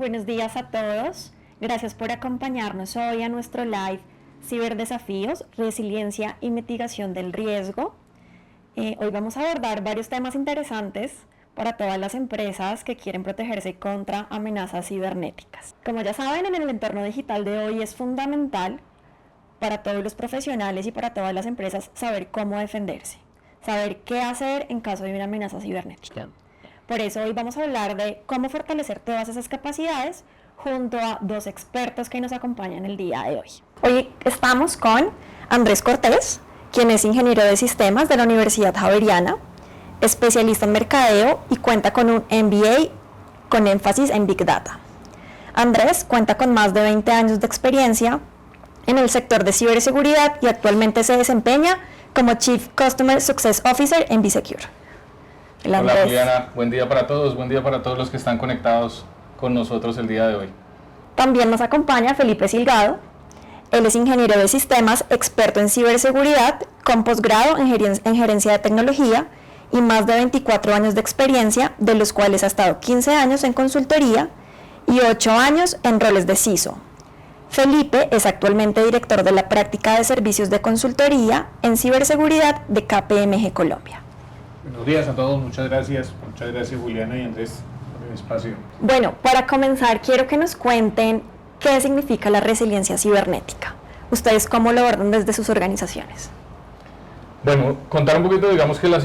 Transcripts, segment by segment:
buenos días a todos. Gracias por acompañarnos hoy a nuestro live Ciberdesafíos, Resiliencia y Mitigación del Riesgo. Hoy vamos a abordar varios temas interesantes para todas las empresas que quieren protegerse contra amenazas cibernéticas. Como ya saben, en el entorno digital de hoy es fundamental para todos los profesionales y para todas las empresas saber cómo defenderse, saber qué hacer en caso de una amenaza cibernética. Por eso hoy vamos a hablar de cómo fortalecer todas esas capacidades junto a dos expertos que nos acompañan el día de hoy. Hoy estamos con Andrés Cortés, quien es ingeniero de sistemas de la Universidad Javeriana, especialista en mercadeo y cuenta con un MBA con énfasis en Big Data. Andrés cuenta con más de 20 años de experiencia en el sector de ciberseguridad y actualmente se desempeña como Chief Customer Success Officer en B-Secure. Hola Juliana, buen día para todos los que están conectados con nosotros el día de hoy. También nos acompaña Felipe Silgado. Él es ingeniero de sistemas, experto en ciberseguridad, con posgrado en gerencia de tecnología y más de 24 años de experiencia, de los cuales ha estado 15 años en consultoría y 8 años en roles de CISO. Felipe es actualmente director de la práctica de servicios de consultoría en ciberseguridad de KPMG Colombia. Buenos días a todos, muchas gracias Juliana y Andrés por el espacio. Bueno, para comenzar quiero que nos cuenten qué significa la resiliencia cibernética. ¿Ustedes cómo lo abordan desde sus organizaciones? Bueno, contar un poquito, digamos que la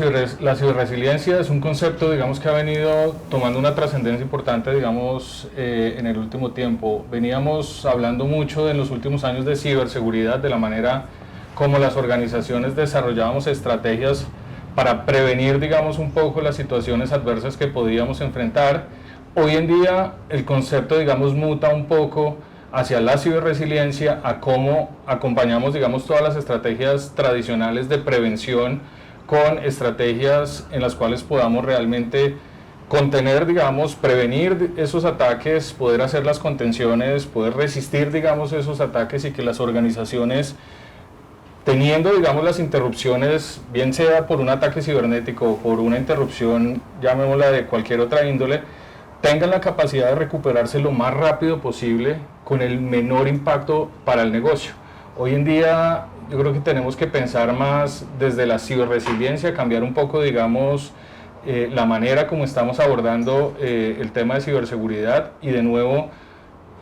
ciberresiliencia es un concepto, digamos, que ha venido tomando una trascendencia importante, digamos, en el último tiempo. Veníamos hablando mucho en los últimos años de ciberseguridad, de la manera como las organizaciones desarrollábamos estrategias para prevenir, digamos, un poco las situaciones adversas que podíamos enfrentar. Hoy en día el concepto, digamos, muta un poco hacia la ciberresiliencia, a cómo acompañamos, digamos, todas las estrategias tradicionales de prevención con estrategias en las cuales podamos realmente contener, digamos, prevenir esos ataques, poder hacer las contenciones, poder resistir, digamos, esos ataques y que las organizaciones, teniendo, digamos, las interrupciones, bien sea por un ataque cibernético o por una interrupción, llamémosla de cualquier otra índole, tengan la capacidad de recuperarse lo más rápido posible con el menor impacto para el negocio. Hoy en día yo creo que tenemos que pensar más desde la ciberresiliencia, cambiar un poco, digamos, la manera como estamos abordando el tema de ciberseguridad, y de nuevo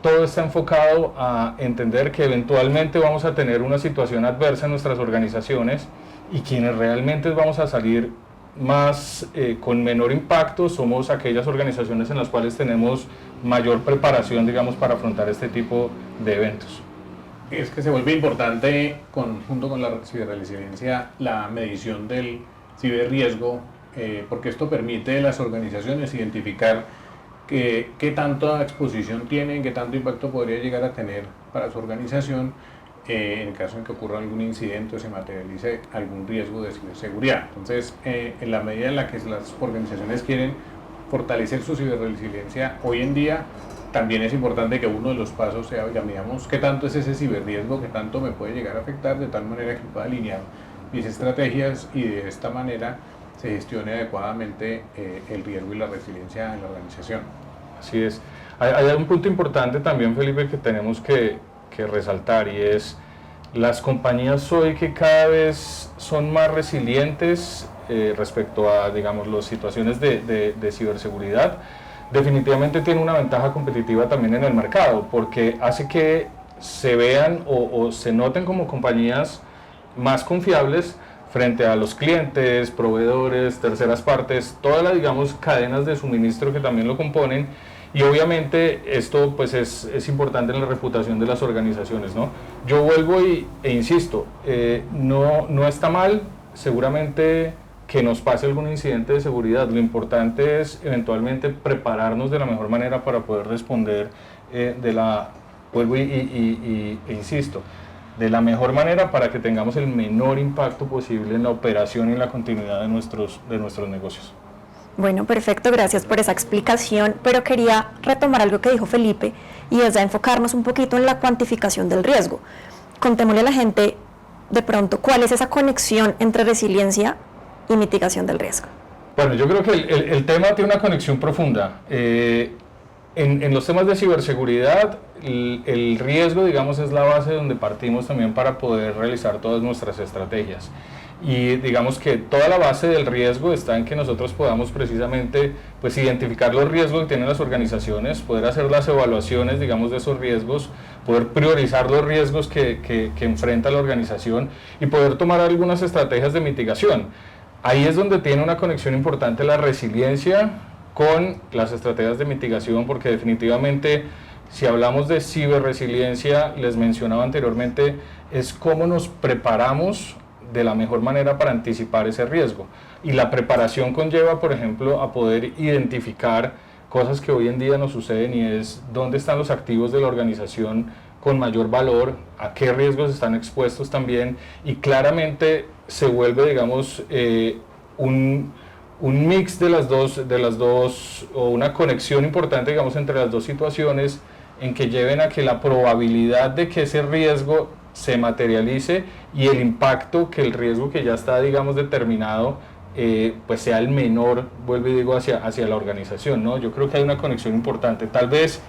todo está enfocado a entender que eventualmente vamos a tener una situación adversa en nuestras organizaciones, y quienes realmente vamos a salir más con menor impacto somos aquellas organizaciones en las cuales tenemos mayor preparación, digamos, para afrontar este tipo de eventos. Es que se vuelve importante, junto con la ciberresiliencia, la medición del ciberriesgo, porque esto permite a las organizaciones identificar qué tanta exposición tienen, qué tanto impacto podría llegar a tener para su organización en el caso en que ocurra algún incidente o se materialice algún riesgo de ciberseguridad. Entonces, en la medida en la que las organizaciones quieren fortalecer su ciberresiliencia, hoy en día también es importante que uno de los pasos sea, ya miramos qué tanto es ese ciberriesgo, qué tanto me puede llegar a afectar, de tal manera que pueda alinear mis estrategias y de esta manera se gestione adecuadamente el riesgo y la resiliencia en la organización. Así es. Hay un punto importante también, Felipe, que tenemos que resaltar, y es las compañías hoy que cada vez son más resilientes respecto a, digamos, las situaciones de ciberseguridad. Definitivamente tiene una ventaja competitiva también en el mercado, porque hace que se vean o se noten como compañías más confiables frente a los clientes, proveedores, terceras partes, todas las, digamos, cadenas de suministro que también lo componen. Y obviamente esto, pues, es importante en la reputación de las organizaciones, ¿no? Yo vuelvo e insisto, no está mal seguramente que nos pase algún incidente de seguridad. Lo importante es eventualmente prepararnos de la mejor manera para poder responder vuelvo e insisto, de la mejor manera para que tengamos el menor impacto posible en la operación y en la continuidad de nuestros negocios. Bueno, perfecto, gracias por esa explicación, pero quería retomar algo que dijo Felipe, y es enfocarnos un poquito en la cuantificación del riesgo. Contémosle a la gente de pronto cuál es esa conexión entre resiliencia y mitigación del riesgo. Bueno, yo creo que el tema tiene una conexión profunda. en los temas de ciberseguridad, el riesgo, digamos, es la base donde partimos también para poder realizar todas nuestras estrategias. Y digamos que toda la base del riesgo está en que nosotros podamos precisamente pues identificar los riesgos que tienen las organizaciones, poder hacer las evaluaciones, digamos, de esos riesgos, poder priorizar los riesgos que enfrenta la organización y poder tomar algunas estrategias de mitigación. Ahí es donde tiene una conexión importante la resiliencia con las estrategias de mitigación, porque definitivamente si hablamos de ciberresiliencia, les mencionaba anteriormente, es cómo nos preparamos de la mejor manera para anticipar ese riesgo. Y la preparación conlleva, por ejemplo, a poder identificar cosas que hoy en día nos suceden, y es dónde están los activos de la organización con mayor valor, a qué riesgos están expuestos también, y claramente se vuelve, digamos, un mix de las dos, o una conexión importante, digamos, entre las dos situaciones, en que lleven a que la probabilidad de que ese riesgo se materialice y el impacto que el riesgo que ya está, digamos, determinado, pues sea el menor, vuelvo y digo, hacia la organización, ¿no? Yo creo que hay una conexión importante. Tal vez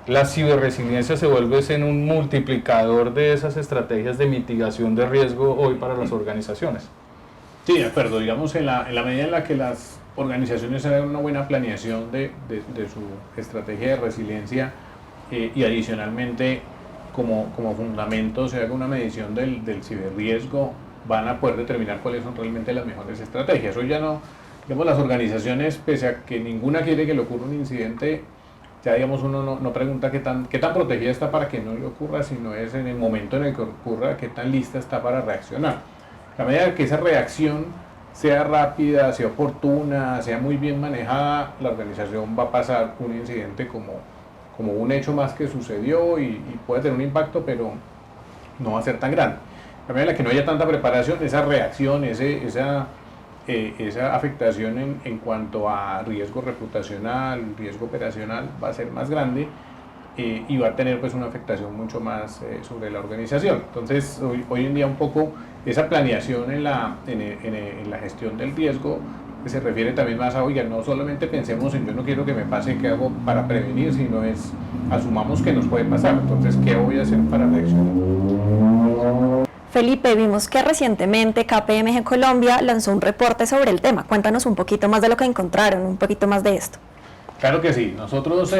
la ciberresiliencia se vuelve en un multiplicador de esas estrategias de mitigación de riesgo hoy para las organizaciones. Sí, de acuerdo. Digamos, en la medida en la que las organizaciones hagan una buena planeación de su estrategia de resiliencia, y adicionalmente como fundamento se haga una medición del ciberriesgo, van a poder determinar cuáles son realmente las mejores estrategias. Hoy ya no, digamos, las organizaciones, pese a que ninguna quiere que le ocurra un incidente, ya digamos uno no pregunta qué tan protegida está para que no le ocurra, sino es en el momento en el que ocurra qué tan lista está para reaccionar. A medida que esa reacción sea rápida, sea oportuna, sea muy bien manejada, la organización va a pasar un incidente como un hecho más que sucedió y puede tener un impacto, pero no va a ser tan grande. A medida en la que no haya tanta preparación, esa reacción, esa afectación en cuanto a riesgo reputacional, riesgo operacional, va a ser más grande, y va a tener pues una afectación mucho más sobre la organización. Entonces hoy en día un poco esa planeación en la gestión del riesgo se refiere también más a, oiga, no solamente pensemos en yo no quiero que me pase, qué hago para prevenir, sino asumamos que nos puede pasar, entonces qué voy a hacer para reaccionar. Felipe, vimos que recientemente KPMG Colombia lanzó un reporte sobre el tema. Cuéntanos un poquito más de lo que encontraron, un poquito más de esto. Claro que sí. Nosotros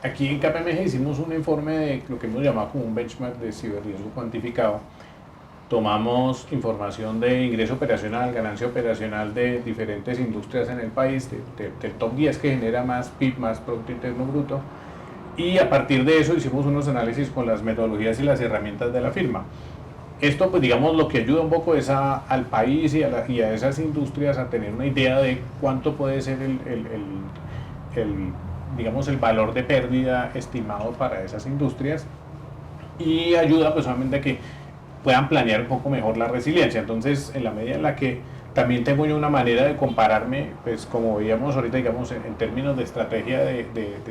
aquí en KPMG hicimos un informe de lo que hemos llamado como un benchmark de ciberriesgo cuantificado. Tomamos información de ingreso operacional, ganancia operacional de diferentes industrias en el país, del top 10 que genera más PIB, más Producto Interno Bruto, y a partir de eso hicimos unos análisis con las metodologías y las herramientas de la firma. Esto, pues digamos, lo que ayuda un poco es al país y a esas industrias a tener una idea de cuánto puede ser digamos, el valor de pérdida estimado para esas industrias, y ayuda pues solamente a que puedan planear un poco mejor la resiliencia. Entonces, en la medida en la que también tengo yo una manera de compararme, pues como veíamos ahorita, digamos, en términos de estrategia de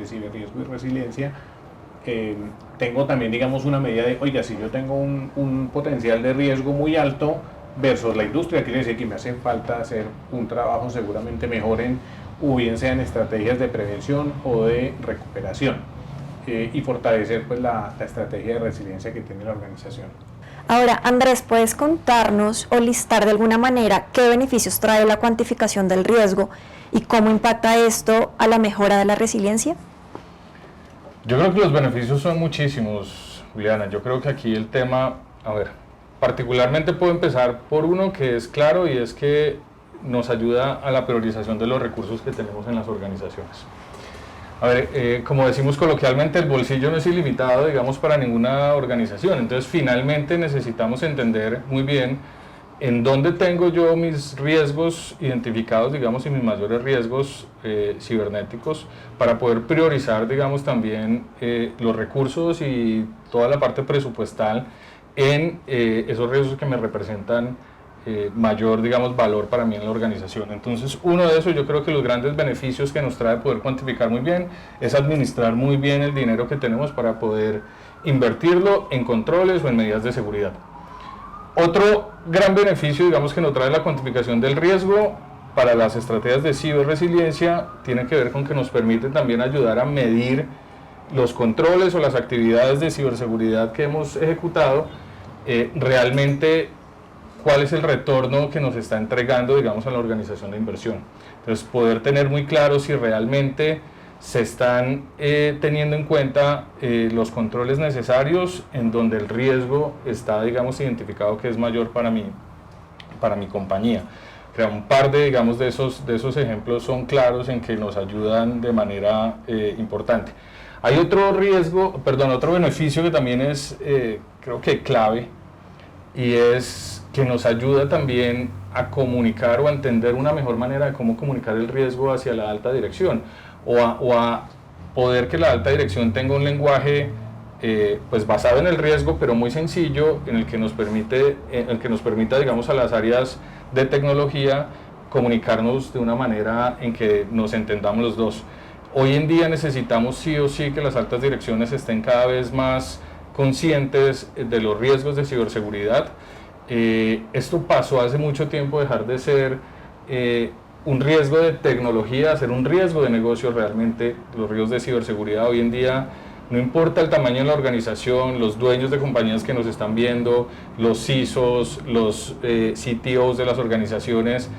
ciberriesgo y resiliencia, tengo también, digamos, una medida de, oiga, si yo tengo un potencial de riesgo muy alto versus la industria, quiere decir que me hace falta hacer un trabajo seguramente mejor o bien sea en estrategias de prevención o de recuperación, y fortalecer pues la estrategia de resiliencia que tiene la organización. Ahora, Andrés, ¿puedes contarnos o listar de alguna manera qué beneficios trae la cuantificación del riesgo y cómo impacta esto a la mejora de la resiliencia? Yo creo que los beneficios son muchísimos, Juliana. Yo creo que aquí el tema, particularmente puedo empezar por uno que es claro, y es que nos ayuda a la priorización de los recursos que tenemos en las organizaciones. Como decimos coloquialmente, el bolsillo no es ilimitado, digamos, para ninguna organización. Entonces, finalmente necesitamos entender muy bien en dónde tengo yo mis riesgos identificados, digamos, y mis mayores riesgos cibernéticos, para poder priorizar, digamos, también los recursos y toda la parte presupuestal en esos riesgos que me representan mayor, digamos, valor para mí en la organización. Entonces, uno de esos, yo creo que los grandes beneficios que nos trae poder cuantificar muy bien es administrar muy bien el dinero que tenemos para poder invertirlo en controles o en medidas de seguridad. Otro gran beneficio, digamos, que nos trae la cuantificación del riesgo para las estrategias de ciberresiliencia tiene que ver con que nos permite también ayudar a medir los controles o las actividades de ciberseguridad que hemos ejecutado, realmente cuál es el retorno que nos está entregando, digamos, a la organización de inversión. Entonces, poder tener muy claro si realmente se están teniendo en cuenta los controles necesarios en donde el riesgo está, digamos, identificado que es mayor para mi compañía. Creo un par de, digamos, de esos ejemplos son claros en que nos ayudan de manera importante. Hay otro otro beneficio que también es, creo que clave, y es que nos ayuda también a comunicar o a entender una mejor manera de cómo comunicar el riesgo hacia la alta dirección, o a poder que la alta dirección tenga un lenguaje pues basado en el riesgo, pero muy sencillo, en el que nos permita, digamos, a las áreas de tecnología comunicarnos de una manera en que nos entendamos los dos. Hoy en día necesitamos sí o sí que las altas direcciones estén cada vez más conscientes de los riesgos de ciberseguridad. Esto pasó hace mucho tiempo, dejar de ser un riesgo de tecnología a ser un riesgo de negocio realmente. Los riesgos de ciberseguridad hoy en día, no importa el tamaño de la organización, los dueños de compañías que nos están viendo, los CISOs, los CTOs de las organizaciones,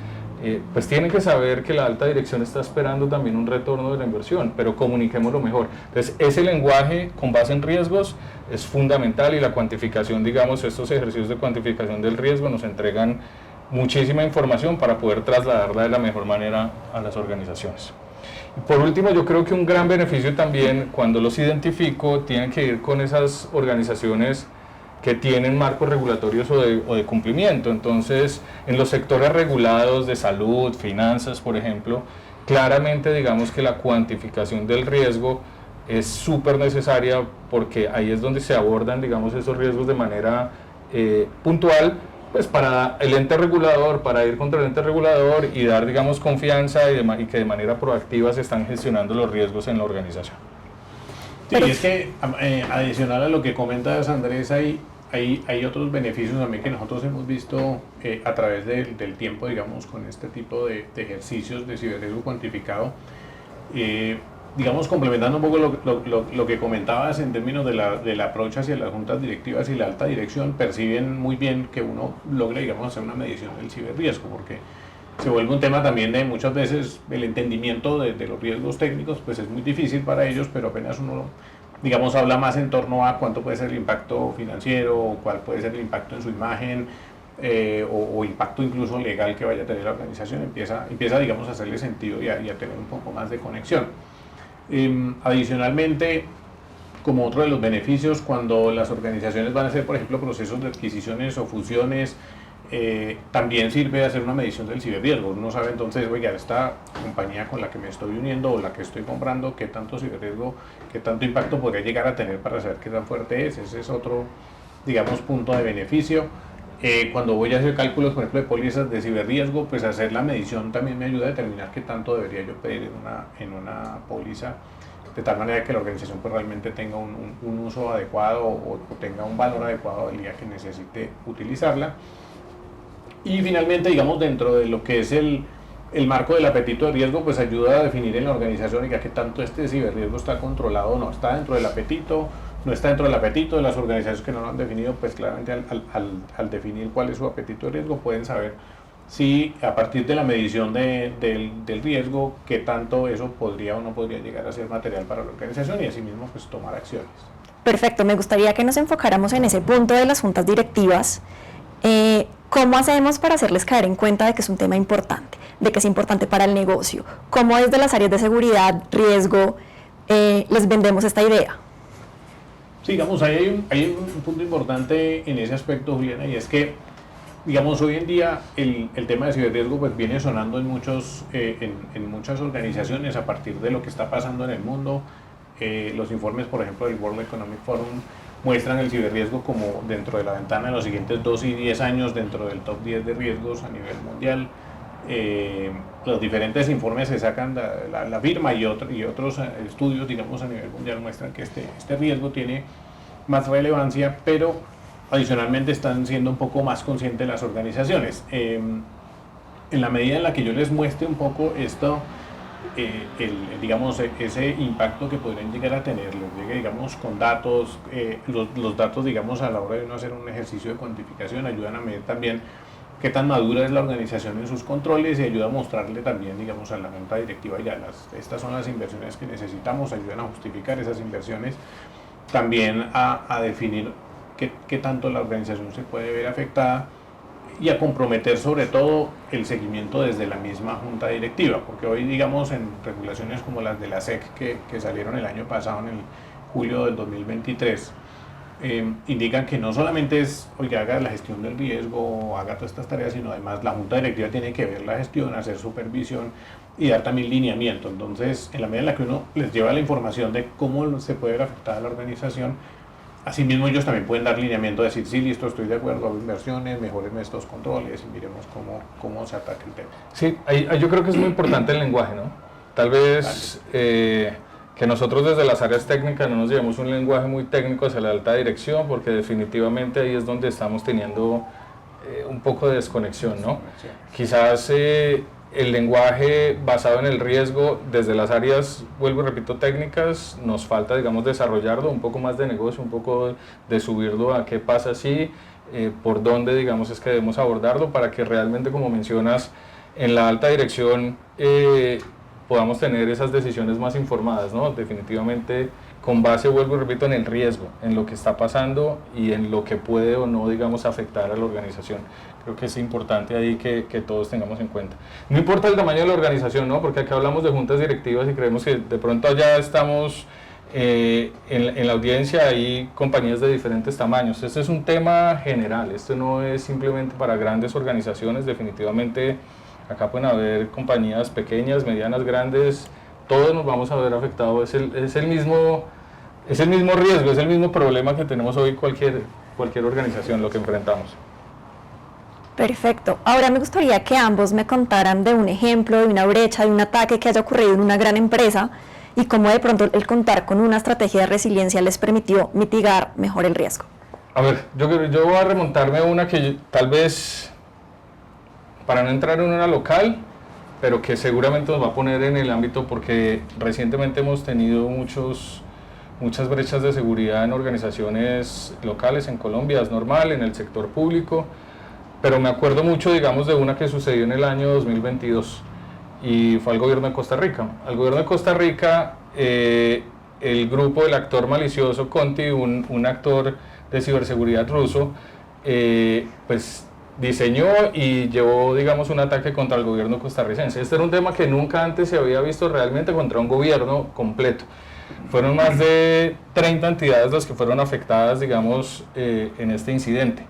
pues tienen que saber que la alta dirección está esperando también un retorno de la inversión, pero comuniquémoslo mejor. Entonces, ese lenguaje con base en riesgos es fundamental, y la cuantificación, digamos, estos ejercicios de cuantificación del riesgo nos entregan muchísima información para poder trasladarla de la mejor manera a las organizaciones. Y por último, yo creo que un gran beneficio también, cuando los identifico, tiene que ir con esas organizaciones que tienen marcos regulatorios o de cumplimiento. Entonces, en los sectores regulados de salud, finanzas, por ejemplo, claramente digamos que la cuantificación del riesgo es súper necesaria, porque ahí es donde se abordan, digamos, esos riesgos de manera puntual, pues para el ente regulador, para ir contra el ente regulador y dar, digamos, confianza y que de manera proactiva se están gestionando los riesgos en la organización. Sí, y es que adicional a lo que comentas, Andrés, hay otros beneficios también que nosotros hemos visto a través del tiempo, digamos, con este tipo de ejercicios de ciberriesgo cuantificado. Digamos, complementando un poco lo que comentabas en términos del approach hacia las juntas directivas y la alta dirección, perciben muy bien que uno logre, digamos, hacer una medición del ciberriesgo, porque se vuelve un tema también de muchas veces el entendimiento de los riesgos técnicos, pues es muy difícil para ellos, pero apenas uno, digamos, habla más en torno a cuánto puede ser el impacto financiero, o cuál puede ser el impacto en su imagen, o impacto incluso legal que vaya a tener la organización, empieza digamos, a hacerle sentido y a tener un poco más de conexión. Adicionalmente, como otro de los beneficios, cuando las organizaciones van a hacer, por ejemplo, procesos de adquisiciones o fusiones, también sirve hacer una medición del ciberriesgo. Uno sabe entonces, oiga, esta compañía con la que me estoy uniendo o la que estoy comprando, qué tanto ciberriesgo, qué tanto impacto podría llegar a tener para saber qué tan fuerte es. Ese es otro, digamos, punto de beneficio. Cuando voy a hacer cálculos, por ejemplo, de pólizas de ciberriesgo, pues hacer la medición también me ayuda a determinar qué tanto debería yo pedir en una póliza, de tal manera que la organización pues realmente tenga un uso adecuado o tenga un valor adecuado el día que necesite utilizarla. Y finalmente, digamos, dentro de lo que es el marco del apetito de riesgo, pues ayuda a definir en la organización y qué tanto este ciberriesgo está controlado o no. Está dentro del apetito, no está dentro del apetito de las organizaciones que no lo han definido, pues claramente al definir cuál es su apetito de riesgo, pueden saber si a partir de la medición del riesgo, qué tanto eso podría o no podría llegar a ser material para la organización, y asimismo pues tomar acciones. Perfecto, me gustaría que nos enfocáramos en ese punto de las juntas directivas. ¿Cómo hacemos para hacerles caer en cuenta de que es un tema importante, de que es importante para el negocio? ¿Cómo desde las áreas de seguridad, riesgo, les vendemos esta idea? Sí, digamos, hay un punto importante en ese aspecto, Juliana, y es que, digamos, hoy en día el tema de ciberriesgo pues viene sonando en muchas organizaciones a partir de lo que está pasando en el mundo. Los informes, por ejemplo, del World Economic Forum muestran el ciberriesgo como dentro de la ventana de los siguientes 2 y 10 años dentro del top 10 de riesgos a nivel mundial. Los diferentes informes que sacan la firma y otros estudios, digamos, a nivel mundial muestran que este riesgo tiene más relevancia, pero adicionalmente están siendo un poco más conscientes las organizaciones. En la medida en la que yo les muestre un poco esto, digamos, ese impacto que podrían llegar a tener, les llegue, digamos, con datos, los datos, digamos, a la hora de uno hacer un ejercicio de cuantificación, ayudan a medir también qué tan madura es la organización en sus controles y ayuda a mostrarle también, digamos, a la junta directiva, ya, estas son las inversiones que necesitamos, ayudan a justificar esas inversiones, también a definir qué tanto la organización se puede ver afectada, y a comprometer sobre todo el seguimiento desde la misma junta directiva, porque hoy, digamos, en regulaciones como las de la SEC que salieron el año pasado, en el julio del 2023, indican que no solamente es, oiga, haga la gestión del riesgo, haga todas estas tareas, sino además la junta directiva tiene que ver la gestión, hacer supervisión y dar también lineamiento. Entonces, en la medida en la que uno les lleva la información de cómo se puede ver afectada la organización, asimismo ellos también pueden dar lineamiento, decir, sí, listo, estoy de acuerdo, hago inversiones, mejoren estos controles y miremos cómo se ataca el tema. Sí, ahí yo creo que es muy importante el lenguaje, ¿no? Tal vez que nosotros desde las áreas técnicas no nos llevemos un lenguaje muy técnico hacia la alta dirección, porque definitivamente ahí es donde estamos teniendo un poco de desconexión, ¿no? Quizás el lenguaje basado en el riesgo desde las áreas, vuelvo y repito, técnicas, nos falta, digamos, desarrollarlo, un poco más de negocio, un poco de subirlo a qué pasa si, por dónde, digamos, es que debemos abordarlo para que realmente, como mencionas, en la alta dirección podamos tener esas decisiones más informadas, ¿no? Definitivamente con base, vuelvo y repito, en el riesgo, en lo que está pasando y en lo que puede o no, digamos, afectar a la organización. Creo que es importante ahí que todos tengamos en cuenta. No importa el tamaño de la organización, ¿no? Porque acá hablamos de juntas directivas y creemos que de pronto allá estamos en la audiencia, hay compañías de diferentes tamaños. Este es un tema general, esto no es simplemente para grandes organizaciones, definitivamente acá pueden haber compañías pequeñas, medianas, grandes, todos nos vamos a ver afectados, es el mismo riesgo, es el mismo problema que tenemos hoy cualquier organización, lo que enfrentamos. Perfecto. Ahora me gustaría que ambos me contaran de un ejemplo, de una brecha, de un ataque que haya ocurrido en una gran empresa y cómo de pronto el contar con una estrategia de resiliencia les permitió mitigar mejor el riesgo. A ver, yo voy a remontarme a una que tal vez, para no entrar en una local, pero que seguramente nos va a poner en el ámbito, porque recientemente hemos tenido muchas brechas de seguridad en organizaciones locales en Colombia, es normal, en el sector público, pero me acuerdo mucho, digamos, de una que sucedió en el año 2022 y fue al gobierno de Costa Rica. Al gobierno de Costa Rica, el grupo del actor malicioso Conti, un actor de ciberseguridad ruso, pues diseñó y llevó, digamos, un ataque contra el gobierno costarricense. Este era un tema que nunca antes se había visto realmente contra un gobierno completo. Fueron más de 30 entidades las que fueron afectadas, digamos, en este incidente.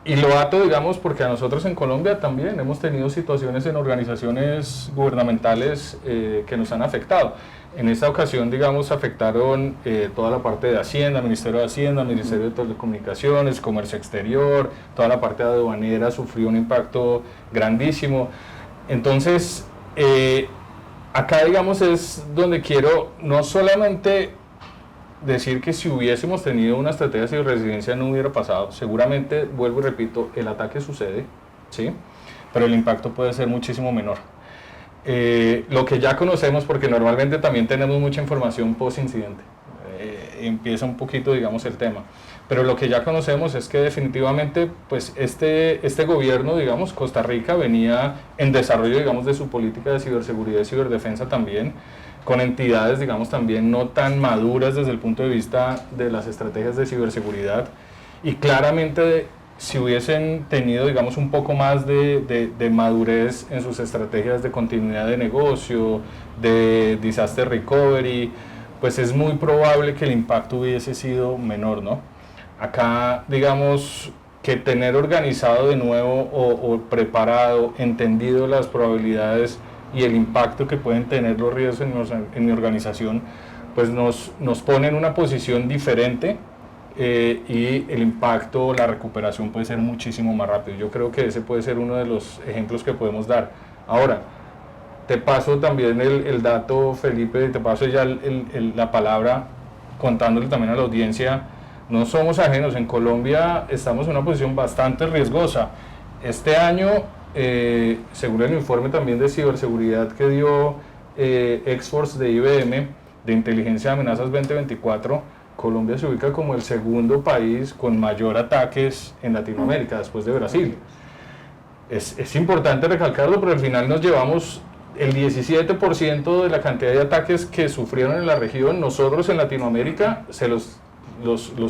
Y lo ato, digamos, porque a nosotros en Colombia también hemos tenido situaciones en organizaciones gubernamentales que nos han afectado. En esta ocasión, digamos, afectaron toda la parte de Hacienda, Ministerio de Hacienda, Ministerio de Telecomunicaciones, Comercio Exterior, toda la parte aduanera sufrió un impacto grandísimo. Entonces, acá, digamos, es donde quiero no solamente decir que si hubiésemos tenido una estrategia de resiliencia no hubiera pasado. Seguramente, vuelvo y repito, el ataque sucede, ¿sí? Pero el impacto puede ser muchísimo menor. Lo que ya conocemos, porque normalmente también tenemos mucha información post-incidente, empieza un poquito, digamos, el tema, pero lo que ya conocemos es que definitivamente, pues este gobierno, digamos, Costa Rica venía en desarrollo, digamos, de su política de ciberseguridad y ciberdefensa también, con entidades, digamos, también no tan maduras desde el punto de vista de las estrategias de ciberseguridad, y claramente si hubiesen tenido, digamos, un poco más de madurez en sus estrategias de continuidad de negocio, de disaster recovery, pues es muy probable que el impacto hubiese sido menor, ¿no? Acá, digamos, que tener organizado de nuevo o preparado, entendido las probabilidades y el impacto que pueden tener los riesgos en mi organización, pues nos pone en una posición diferente. Y el impacto, la recuperación puede ser muchísimo más rápido. Yo creo que ese puede ser uno de los ejemplos que podemos dar. Ahora, te paso también el dato, Felipe, te paso ya la palabra contándole también a la audiencia. No somos ajenos, en Colombia estamos en una posición bastante riesgosa. Este año, según el informe también de ciberseguridad que dio X-Force de IBM de inteligencia de amenazas 2024, Colombia se ubica como el segundo país con mayor ataques en Latinoamérica, después de Brasil. Es importante recalcarlo, pero al final nos llevamos el 17% de la cantidad de ataques que sufrieron en la región. Nosotros en Latinoamérica se los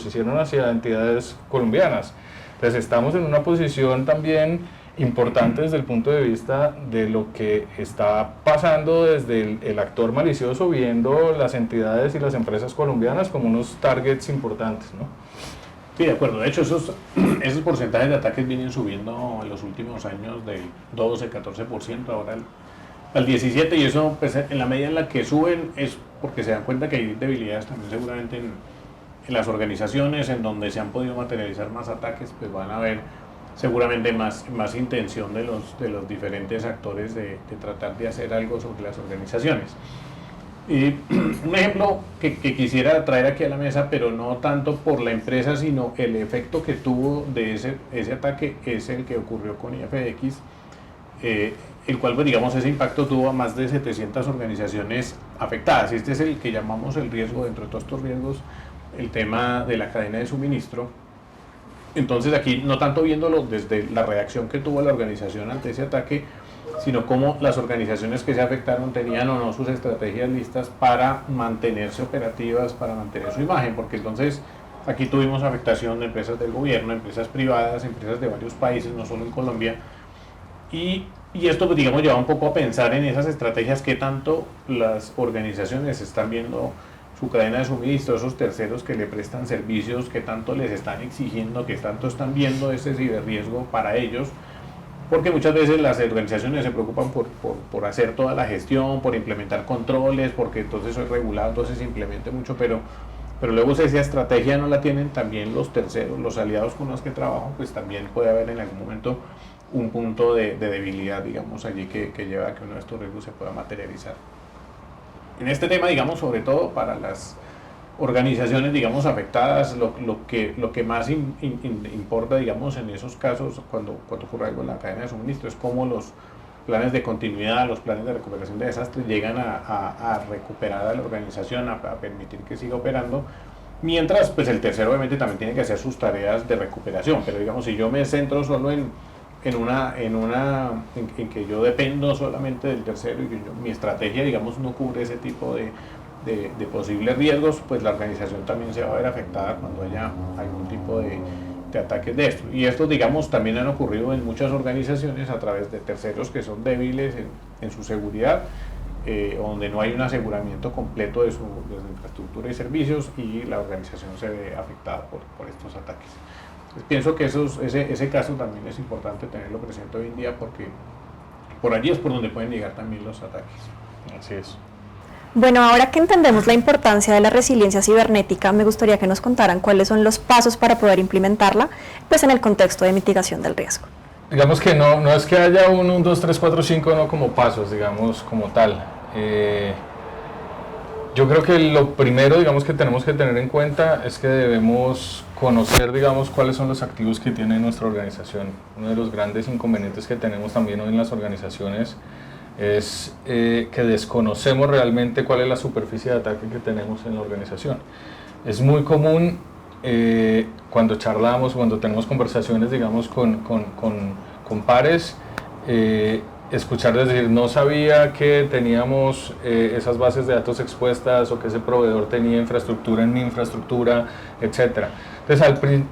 hicieron hacia entidades colombianas. Entonces estamos en una posición también importante desde el punto de vista de lo que está pasando desde el actor malicioso, viendo las entidades y las empresas colombianas como unos targets importantes, ¿no? Sí, de acuerdo. De hecho, esos porcentajes de ataques vienen subiendo en los últimos años del 12-14%, ahora al 17%, y eso, pues, en la medida en la que suben es porque se dan cuenta que hay debilidades también seguramente en las organizaciones en donde se han podido materializar más ataques, pues van a haber seguramente más intención de los diferentes actores de tratar de hacer algo sobre las organizaciones. Y un ejemplo que quisiera traer aquí a la mesa, pero no tanto por la empresa, sino el efecto que tuvo de ese ataque, es el que ocurrió con IFX, el cual, pues, digamos, ese impacto tuvo a más de 700 organizaciones afectadas. Este es el que llamamos el riesgo, dentro de todos estos riesgos, el tema de la cadena de suministro. Entonces aquí no tanto viéndolo desde la reacción que tuvo la organización ante ese ataque, sino cómo las organizaciones que se afectaron tenían o no sus estrategias listas para mantenerse operativas, para mantener su imagen, porque entonces aquí tuvimos afectación de empresas del gobierno, empresas privadas, empresas de varios países, no solo en Colombia, y esto, pues, digamos, lleva un poco a pensar en esas estrategias que tanto las organizaciones están viendo su cadena de suministro, esos terceros que le prestan servicios, que tanto les están exigiendo, que tanto están viendo ese ciberriesgo para ellos, porque muchas veces las organizaciones se preocupan por hacer toda la gestión, por implementar controles, porque entonces soy regulado, entonces se implemente mucho, pero luego si esa estrategia no la tienen también los terceros, los aliados con los que trabajo, pues también puede haber en algún momento un punto de debilidad, digamos, allí que lleva a que uno de estos riesgos se pueda materializar. En este tema, digamos, sobre todo para las organizaciones, digamos, afectadas, lo que más importa, digamos, en esos casos, cuando ocurre algo en la cadena de suministro, es cómo los planes de continuidad, los planes de recuperación de desastres llegan a recuperar a la organización, a permitir que siga operando, mientras, pues, el tercero obviamente también tiene que hacer sus tareas de recuperación. Pero, digamos, si yo me centro solo en que yo dependo solamente del tercero y que mi estrategia, digamos, no cubre ese tipo de posibles riesgos, pues la organización también se va a ver afectada cuando haya algún tipo de ataques de esto. Y estos, digamos, también han ocurrido en muchas organizaciones a través de terceros que son débiles en su seguridad, donde no hay un aseguramiento completo de su infraestructura y servicios, y la organización se ve afectada por estos ataques. Entonces, pienso que ese caso también es importante tenerlo presente hoy en día, porque por allí es por donde pueden llegar también los ataques. Así es. Bueno, ahora que entendemos la importancia de la resiliencia cibernética, me gustaría que nos contaran cuáles son los pasos para poder implementarla, pues, en el contexto de mitigación del riesgo. Digamos que no es que haya un 2, 3, 4, 5, no como pasos, digamos, como tal. Yo creo que lo primero, digamos, que tenemos que tener en cuenta es que debemos conocer, digamos, cuáles son los activos que tiene nuestra organización. Uno de los grandes inconvenientes que tenemos también hoy en las organizaciones es que desconocemos realmente cuál es la superficie de ataque que tenemos en la organización. Es muy común cuando charlamos, cuando tenemos conversaciones, digamos, con pares, escuchar decir, no sabía que teníamos esas bases de datos expuestas, o que ese proveedor tenía infraestructura en mi infraestructura, etc. Entonces,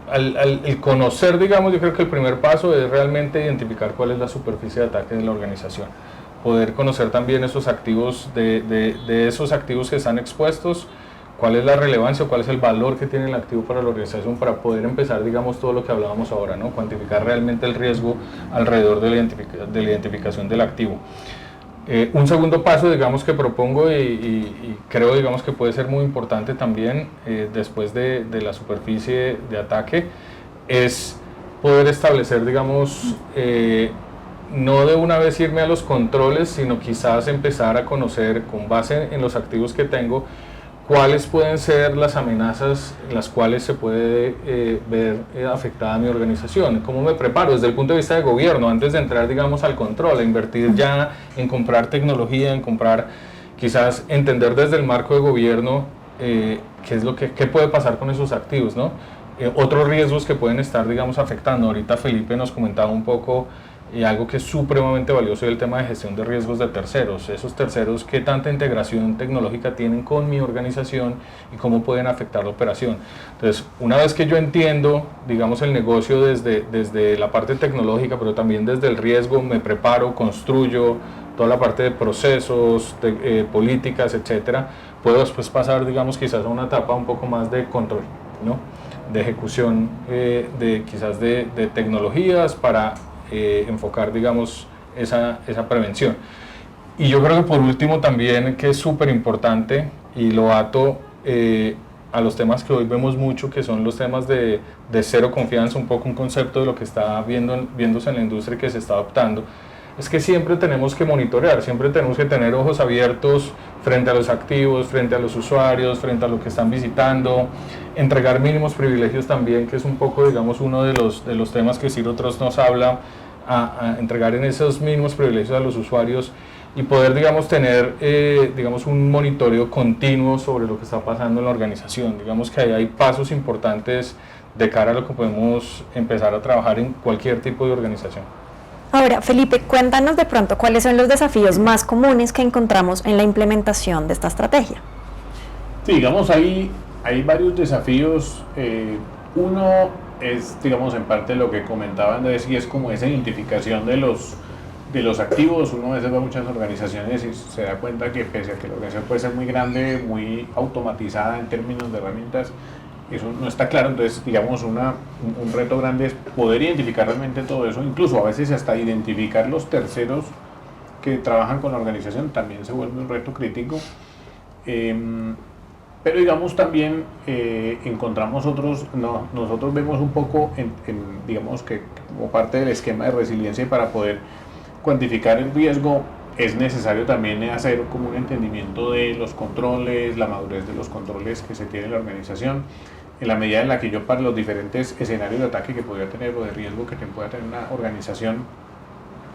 el conocer, digamos, yo creo que el primer paso es realmente identificar cuál es la superficie de ataque de la organización. Poder conocer también esos activos, de esos activos que están expuestos, cuál es la relevancia o cuál es el valor que tiene el activo para la organización, para poder empezar, digamos, todo lo que hablábamos ahora, ¿no? Cuantificar realmente el riesgo alrededor de la identificación del activo. Un segundo paso, digamos, que propongo y creo, digamos, que puede ser muy importante también, después de la superficie de ataque, es poder establecer, digamos, no de una vez irme a los controles, sino quizás empezar a conocer, con base en los activos que tengo, cuáles pueden ser las amenazas en las cuales se puede ver afectada mi organización. ¿Cómo me preparo desde el punto de vista de gobierno, antes de entrar, digamos, al control, a invertir ya en comprar tecnología, en comprar quizás entender desde el marco de gobierno qué puede pasar con esos activos, ¿no? Otros riesgos que pueden estar, digamos, afectando. Ahorita Felipe nos comentaba un poco algo que es supremamente valioso, el tema de gestión de riesgos de terceros. Esos terceros, qué tanta integración tecnológica tienen con mi organización y cómo pueden afectar la operación. Entonces, una vez que yo entiendo, digamos, el negocio desde la parte tecnológica, pero también desde el riesgo, me preparo, construyo toda la parte de procesos, políticas, etcétera, puedo después pasar, digamos, quizás a una etapa un poco más de control, ¿no? De ejecución, quizás de tecnologías para enfocar, digamos, esa prevención. Y yo creo que por último también, que es súper importante, y lo ato a los temas que hoy vemos mucho, que son los temas de cero confianza, un poco un concepto de lo que está viéndose en la industria que se está adoptando, es que siempre tenemos que monitorear, siempre tenemos que tener ojos abiertos frente a los activos, frente a los usuarios, frente a lo que están visitando, entregar mínimos privilegios también, que es un poco, digamos, uno de los temas que Zero Trust nos habla, a entregar en esos mínimos privilegios a los usuarios y poder, digamos, tener, digamos, un monitoreo continuo sobre lo que está pasando en la organización. Digamos que ahí hay pasos importantes de cara a lo que podemos empezar a trabajar en cualquier tipo de organización. Ahora, Felipe, cuéntanos de pronto cuáles son los desafíos más comunes que encontramos en la implementación de esta estrategia. Sí, digamos, hay varios desafíos. Uno es, digamos, en parte lo que comentaba Andrés, y es como esa identificación de los activos. Uno a veces va a muchas organizaciones y se da cuenta que pese a que la organización puede ser muy grande, muy automatizada en términos de herramientas, eso no está claro. Entonces, digamos, un reto grande es poder identificar realmente todo eso, incluso a veces hasta identificar los terceros que trabajan con la organización también se vuelve un reto crítico. Pero digamos también encontramos nosotros vemos un poco digamos que como parte del esquema de resiliencia, y para poder cuantificar el riesgo es necesario también hacer como un entendimiento de los controles, la madurez de los controles que se tiene en la organización, en la medida en la que yo, para los diferentes escenarios de ataque que podría tener o de riesgo que pueda tener una organización,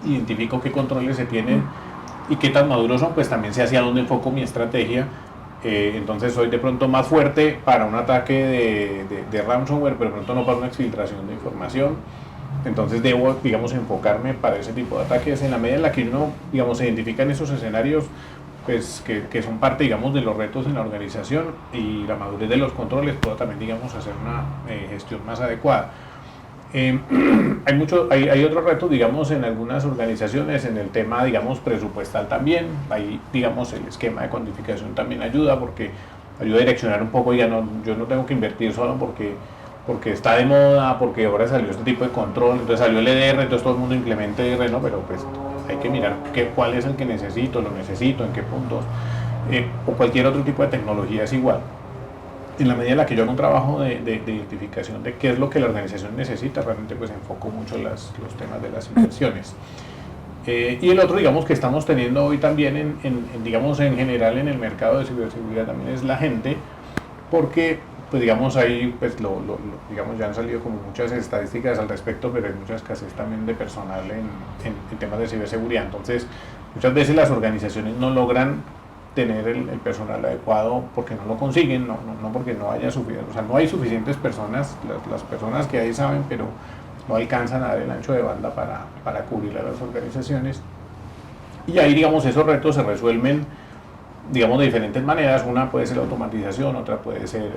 identifico qué controles se tienen y qué tan maduros son, pues también sé hacia dónde enfoco mi estrategia. Entonces soy de pronto más fuerte para un ataque de ransomware, pero de pronto no para una exfiltración de información. Entonces debo, digamos, enfocarme para ese tipo de ataques en la medida en la que uno, digamos, se identifican esos escenarios, pues que son parte, digamos, de los retos en la organización, y la madurez de los controles pueda también, digamos, hacer una gestión más adecuada. Hay otros retos, digamos, en algunas organizaciones en el tema, digamos, presupuestal también. Ahí, digamos, el esquema de cuantificación también ayuda, porque ayuda a direccionar un poco. Yo no tengo que invertir solo porque está de moda, porque ahora salió este tipo de control, entonces salió el EDR, entonces todo el mundo implementa EDR, ¿no? Pero pues hay que mirar cuál es el que necesito, en qué puntos, o cualquier otro tipo de tecnología es igual. En la medida en la que yo hago un trabajo de identificación de qué es lo que la organización necesita, realmente pues enfoco mucho los temas de las inversiones. Y el otro, digamos, que estamos teniendo hoy también digamos, en general en el mercado de ciberseguridad también es la gente, porque pues digamos ahí pues digamos, ya han salido como muchas estadísticas al respecto, pero hay mucha escasez también de personal en temas de ciberseguridad. Entonces muchas veces las organizaciones no logran tener el personal adecuado porque no lo consiguen, no porque no haya suficiente, o sea, no hay suficientes personas, las personas que hay saben, pero no alcanzan a dar el ancho de banda para cubrir a las organizaciones. Y ahí, digamos, esos retos se resuelven, digamos, de diferentes maneras. Una puede ser la automatización, otra puede ser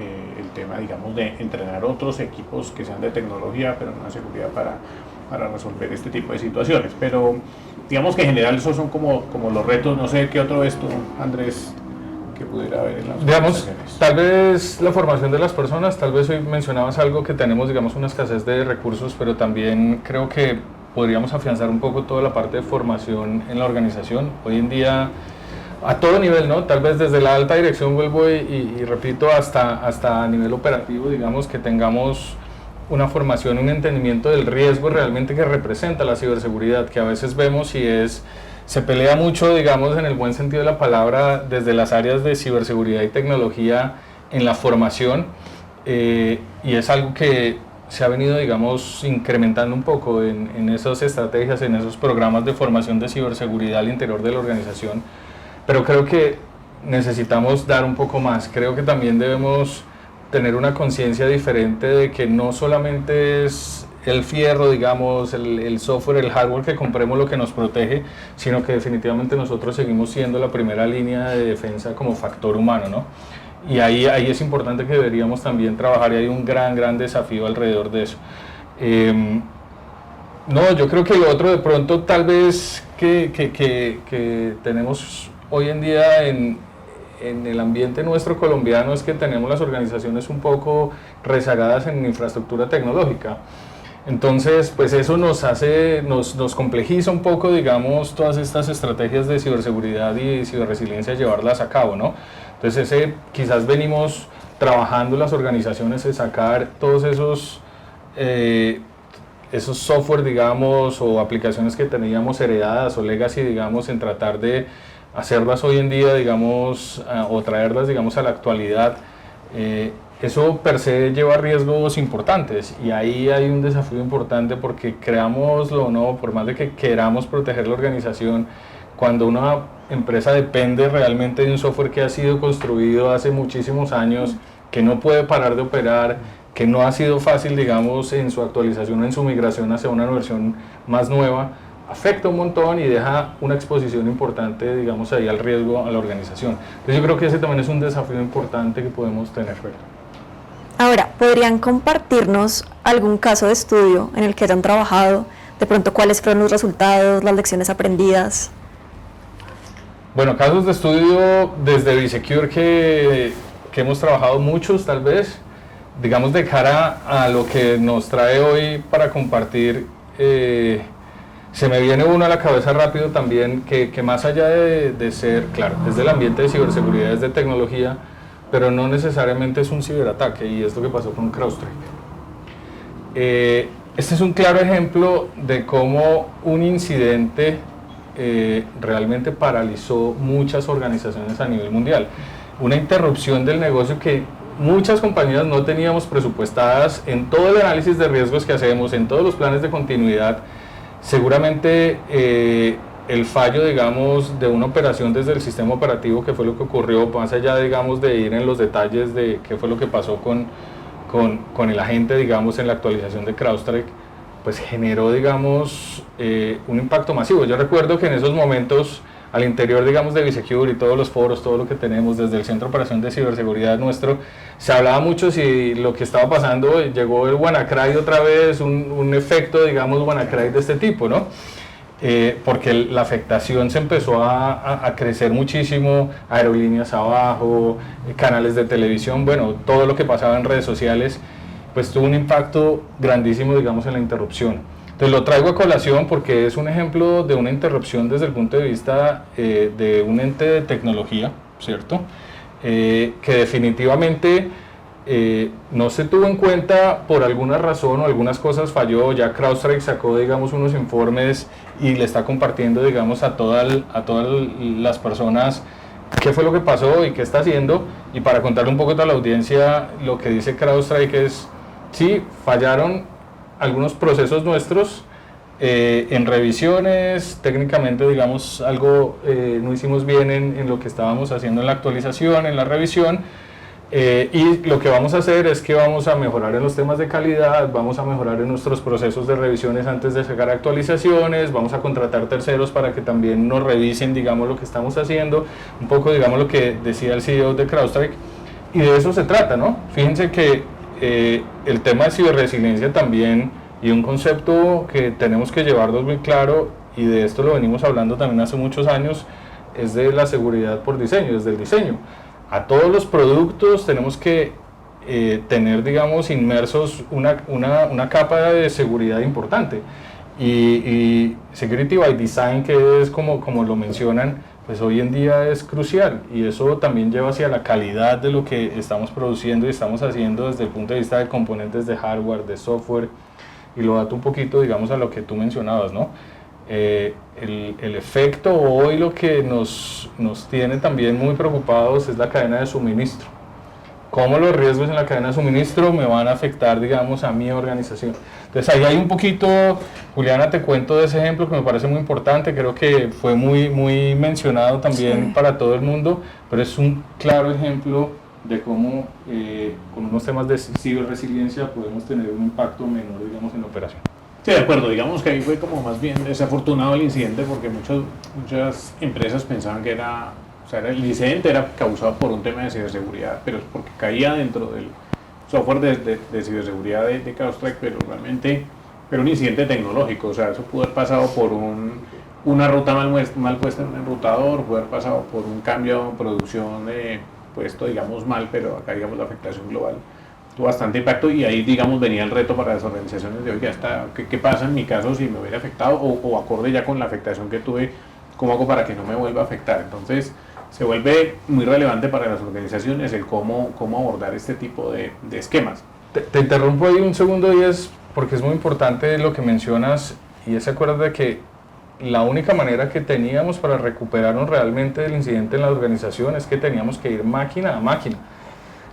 el tema, digamos, de entrenar otros equipos que sean de tecnología, pero no de seguridad, para resolver este tipo de situaciones. Pero digamos que en general esos son como los retos. No sé qué otro ves tú, Andrés, que pudiera haber en las organizaciones. Tal vez la formación de las personas. Tal vez hoy mencionabas algo, que tenemos, digamos, una escasez de recursos, pero también creo que podríamos afianzar un poco toda la parte de formación en la organización. Hoy en día, a todo nivel, ¿no? Tal vez desde la alta dirección, vuelvo y repito, hasta a nivel operativo, digamos, que tengamos una formación, un entendimiento del riesgo realmente que representa la ciberseguridad, que a veces vemos se pelea mucho, digamos, en el buen sentido de la palabra, desde las áreas de ciberseguridad y tecnología en la formación, y es algo que se ha venido, digamos, incrementando un poco en esas estrategias, en esos programas de formación de ciberseguridad al interior de la organización. pero creo que necesitamos dar un poco más. Creo que también debemos tener una conciencia diferente de que no solamente es el fierro, digamos, el software, el hardware que compremos lo que nos protege, sino que definitivamente nosotros seguimos siendo la primera línea de defensa como factor humano, ¿no? Y ahí es importante que deberíamos también trabajar, y hay un gran desafío alrededor de eso. No, yo creo que lo otro de pronto tal vez que tenemos hoy en día en el ambiente nuestro colombiano es que tenemos las organizaciones un poco rezagadas en infraestructura tecnológica. Entonces, pues eso nos complejiza un poco, digamos, todas estas estrategias de ciberseguridad y ciberresiliencia, llevarlas a cabo, ¿no? Entonces, quizás venimos trabajando las organizaciones en sacar todos esos software, digamos, o aplicaciones que teníamos heredadas o legacy, digamos, en tratar de hacerlas hoy en día, digamos, o traerlas, digamos, a la actualidad. Eso per se lleva riesgos importantes, y ahí hay un desafío importante porque, creámoslo o no, por más de que queramos proteger la organización, cuando una empresa depende realmente de un software que ha sido construido hace muchísimos años, que no puede parar de operar, que no ha sido fácil, digamos, en su actualización, en su migración hacia una versión más nueva, afecta un montón y deja una exposición importante, digamos, ahí al riesgo a la organización. Entonces yo creo que ese también es un desafío importante que podemos tener. Ahora, ¿podrían compartirnos algún caso de estudio en el que hayan trabajado? De pronto, ¿cuáles fueron los resultados, las lecciones aprendidas? Bueno, casos de estudio desde Bisecure que hemos trabajado muchos, tal vez, digamos, de cara a lo que nos trae hoy para compartir. Se me viene uno a la cabeza rápido también, que más allá de ser, claro, es del ambiente de ciberseguridad, es de tecnología, pero no necesariamente es un ciberataque, y es lo que pasó con CrowdStrike. Este es un claro ejemplo de cómo un incidente realmente paralizó muchas organizaciones a nivel mundial. Una interrupción del negocio que muchas compañías no teníamos presupuestadas en todo el análisis de riesgos que hacemos, en todos los planes de continuidad. Seguramente el fallo, digamos, de una operación desde el sistema operativo, que fue lo que ocurrió, más allá, digamos, de ir en los detalles de qué fue lo que pasó con el agente, digamos, en la actualización de CrowdStrike, pues generó, digamos, un impacto masivo. Yo recuerdo que en esos momentos, al interior, digamos, de Bisecure y todos los foros, todo lo que tenemos desde el Centro de Operación de Ciberseguridad nuestro, se hablaba mucho si lo que estaba pasando, llegó el WannaCry otra vez, un efecto, digamos, WannaCry de este tipo, ¿no? Porque la afectación se empezó a crecer muchísimo, aerolíneas abajo, canales de televisión, bueno, todo lo que pasaba en redes sociales, pues tuvo un impacto grandísimo, digamos, en la interrupción. Entonces lo traigo a colación porque es un ejemplo de una interrupción desde el punto de vista de un ente de tecnología, ¿cierto? Que definitivamente no se tuvo en cuenta por alguna razón, o algunas cosas falló. Ya CrowdStrike sacó, digamos, unos informes y le está compartiendo, digamos, a todas las personas qué fue lo que pasó y qué está haciendo. Y para contarle un poco a la audiencia, lo que dice CrowdStrike es, sí, fallaron algunos procesos nuestros en revisiones, técnicamente, digamos, algo no hicimos bien en lo que estábamos haciendo en la actualización, en la revisión, y lo que vamos a hacer es que vamos a mejorar en los temas de calidad, vamos a mejorar en nuestros procesos de revisiones antes de sacar actualizaciones, vamos a contratar terceros para que también nos revisen, digamos, lo que estamos haciendo, un poco, digamos, lo que decía el CEO de CrowdStrike, y de eso se trata, ¿no? Fíjense que el tema de ciberresiliencia también, y un concepto que tenemos que llevarnos muy claro, y de esto lo venimos hablando también hace muchos años, es de la seguridad por diseño, desde el diseño. A todos los productos tenemos que tener, digamos, inmersos una capa de seguridad importante. Y Security by Design, que es como lo mencionan, pues hoy en día es crucial, y eso también lleva hacia la calidad de lo que estamos produciendo y estamos haciendo desde el punto de vista de componentes de hardware, de software, y lo dato un poquito, digamos, a lo que tú mencionabas, ¿no? El efecto hoy, lo que nos tiene también muy preocupados, es la cadena de suministro. cómo los riesgos en la cadena de suministro me van a afectar, digamos, a mi organización. Entonces ahí hay un poquito, Juliana, te cuento de ese ejemplo que me parece muy importante, creo que fue muy mencionado también para todo el mundo, pero es un claro ejemplo de cómo con unos temas de ciberresiliencia podemos tener un impacto menor, digamos, en la operación. Sí, de acuerdo, digamos que ahí fue como más bien desafortunado el incidente porque muchas empresas pensaban que el incidente era causado por un tema de ciberseguridad, pero es porque caía dentro del software de ciberseguridad de CrowdStrike, pero realmente era un incidente tecnológico, o sea, eso pudo haber pasado por una ruta mal puesta en un enrutador, pudo haber pasado por un cambio de producción puesto, digamos, mal, pero acá, digamos, la afectación global tuvo bastante impacto y ahí, digamos, venía el reto para las organizaciones de, oye, ¿qué pasa en mi caso si me hubiera afectado o acorde ya con la afectación que tuve, cómo hago para que no me vuelva a afectar? Entonces, se vuelve muy relevante para las organizaciones el cómo abordar este tipo de esquemas. Te interrumpo ahí un segundo, y es porque es muy importante lo que mencionas, y es acuérdate de que la única manera que teníamos para recuperarnos realmente del incidente en la organización es que teníamos que ir máquina a máquina.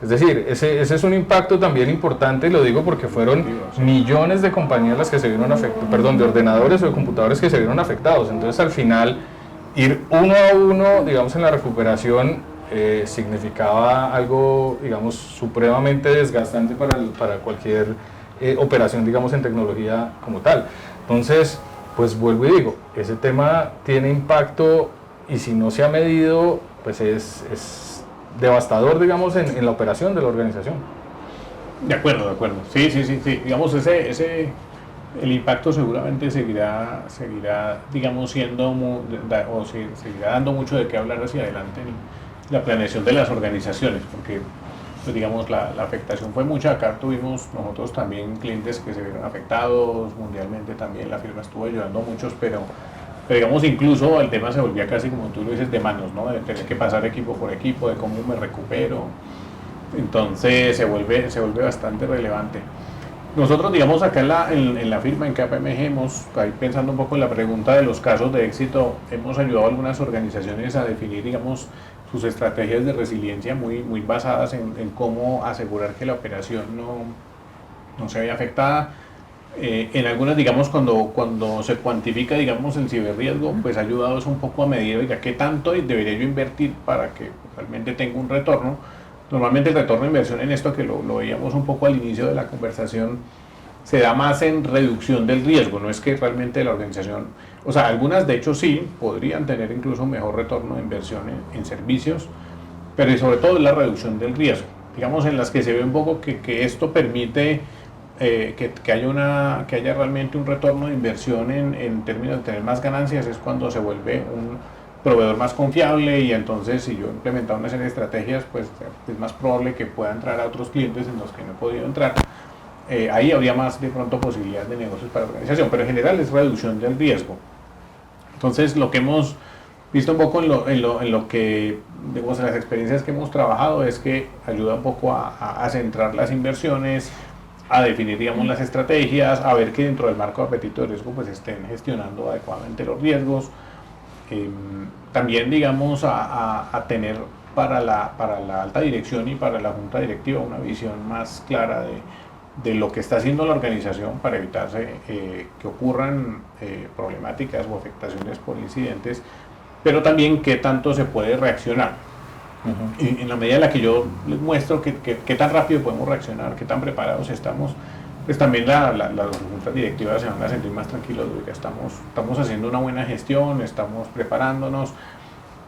Es decir, ese es un impacto también importante, y lo digo porque fueron millones de compañías las que se vieron afectadas, perdón, de ordenadores o de computadores que se vieron afectados. Entonces, al final, ir uno a uno, digamos, en la recuperación significaba algo, digamos, supremamente desgastante para cualquier operación, digamos, en tecnología como tal. Entonces, pues vuelvo y digo, ese tema tiene impacto y si no se ha medido, pues es devastador, digamos, en la operación de la organización. De acuerdo. Sí. Digamos, el impacto seguramente seguirá digamos, seguirá dando mucho de qué hablar hacia adelante en la planeación de las organizaciones, porque, pues, digamos, la afectación fue mucha. Acá tuvimos nosotros también clientes que se vieron afectados, mundialmente también la firma estuvo ayudando a muchos, pero digamos, incluso el tema se volvía casi, como tú lo dices, de manos, ¿no? De tener que pasar equipo por equipo, de cómo me recupero. Entonces se vuelve bastante relevante. Nosotros, digamos, acá en la firma, en KPMG, ahí pensando un poco en la pregunta de los casos de éxito, hemos ayudado a algunas organizaciones a definir, digamos, sus estrategias de resiliencia muy basadas en cómo asegurar que la operación no se vea afectada. En algunas, digamos, cuando se cuantifica, digamos, el ciberriesgo, pues ha ayudado eso un poco a medir, oiga, qué tanto debería yo invertir para que realmente tenga un retorno. Normalmente el retorno de inversión en esto, que lo veíamos un poco al inicio de la conversación, se da más en reducción del riesgo, no es que realmente la organización, o sea, algunas de hecho sí, podrían tener incluso mejor retorno de inversión en servicios, pero sobre todo es la reducción del riesgo. Digamos, en las que se ve un poco que esto permite que haya realmente un retorno de inversión en términos de tener más ganancias, es cuando se vuelve un proveedor más confiable, y entonces si yo he implementado una serie de estrategias, pues es más probable que pueda entrar a otros clientes en los que no he podido entrar. Ahí habría más de pronto posibilidades de negocios para la organización, pero en general es reducción del riesgo. Entonces, lo que hemos visto un poco en lo que, digamos, en las experiencias que hemos trabajado, es que ayuda un poco a centrar las inversiones, a definir, digamos, las estrategias, a ver que dentro del marco de apetito de riesgo pues estén gestionando adecuadamente los riesgos. También, digamos, a tener para la alta dirección y para la junta directiva una visión más clara de lo que está haciendo la organización para evitarse que ocurran problemáticas o afectaciones por incidentes, pero también qué tanto se puede reaccionar. Y en la medida en la que yo les muestro qué tan rápido podemos reaccionar, qué tan preparados estamos, pues también las juntas directivas se van a sentir más tranquilos de que estamos haciendo una buena gestión, estamos preparándonos.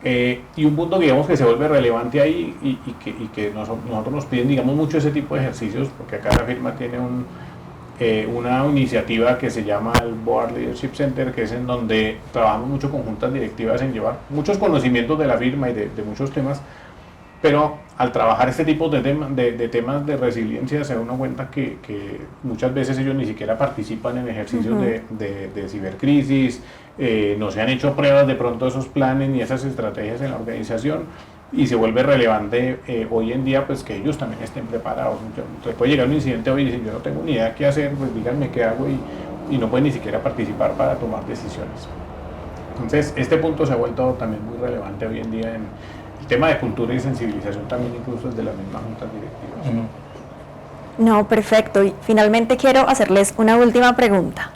Y un punto, digamos, que se vuelve relevante ahí y que nosotros nos piden, digamos, mucho ese tipo de ejercicios, porque acá la firma tiene una iniciativa que se llama el Board Leadership Center, que es en donde trabajamos mucho con juntas directivas en llevar muchos conocimientos de la firma y de muchos temas, pero al trabajar este tipo de temas de resiliencia se da uno cuenta que muchas veces ellos ni siquiera participan en ejercicios de cibercrisis, no se han hecho pruebas de pronto de esos planes ni esas estrategias en la organización, y se vuelve relevante hoy en día pues que ellos también estén preparados. Entonces puede llegar un incidente hoy y dicen, yo no tengo ni idea qué hacer, pues díganme qué hago, y no pueden ni siquiera participar para tomar decisiones. Entonces este punto se ha vuelto también muy relevante hoy en día el tema de cultura y sensibilización también incluso desde las mismas juntas directivas. No, perfecto. Y finalmente quiero hacerles una última pregunta.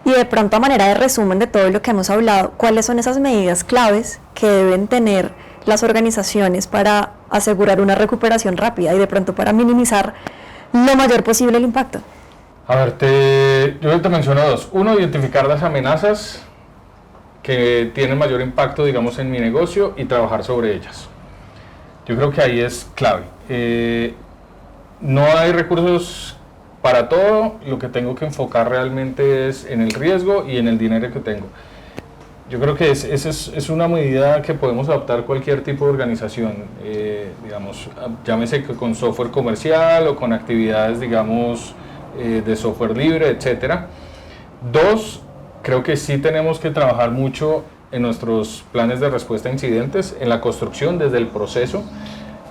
Y de pronto, a manera de resumen de todo lo que hemos hablado, ¿cuáles son esas medidas claves que deben tener las organizaciones para asegurar una recuperación rápida y de pronto para minimizar lo mayor posible el impacto? A ver, yo te menciono dos. Uno, identificar las amenazas que tienen mayor impacto, digamos, en mi negocio y trabajar sobre ellas. Yo creo que ahí es clave. No hay recursos para todo, lo que tengo que enfocar realmente es en el riesgo y en el dinero que tengo. Yo creo que esa es una medida que podemos adoptar cualquier tipo de organización, digamos, llámese que con software comercial o con actividades, digamos, de software libre, etcétera. Dos, creo que sí tenemos que trabajar mucho en nuestros planes de respuesta a incidentes, en la construcción desde el proceso,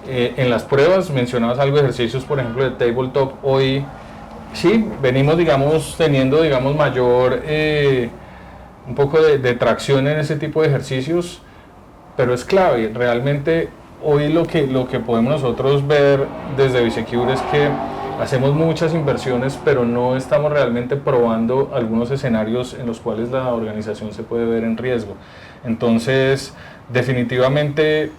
en las pruebas. Mencionabas algo de ejercicios, por ejemplo, de tabletop. Hoy sí, venimos, digamos, teniendo, digamos, mayor, un poco de tracción en ese tipo de ejercicios, pero es clave. Realmente hoy lo que podemos nosotros ver desde Bisecure es que hacemos muchas inversiones, pero no estamos realmente probando algunos escenarios en los cuales la organización se puede ver en riesgo. Entonces, definitivamente,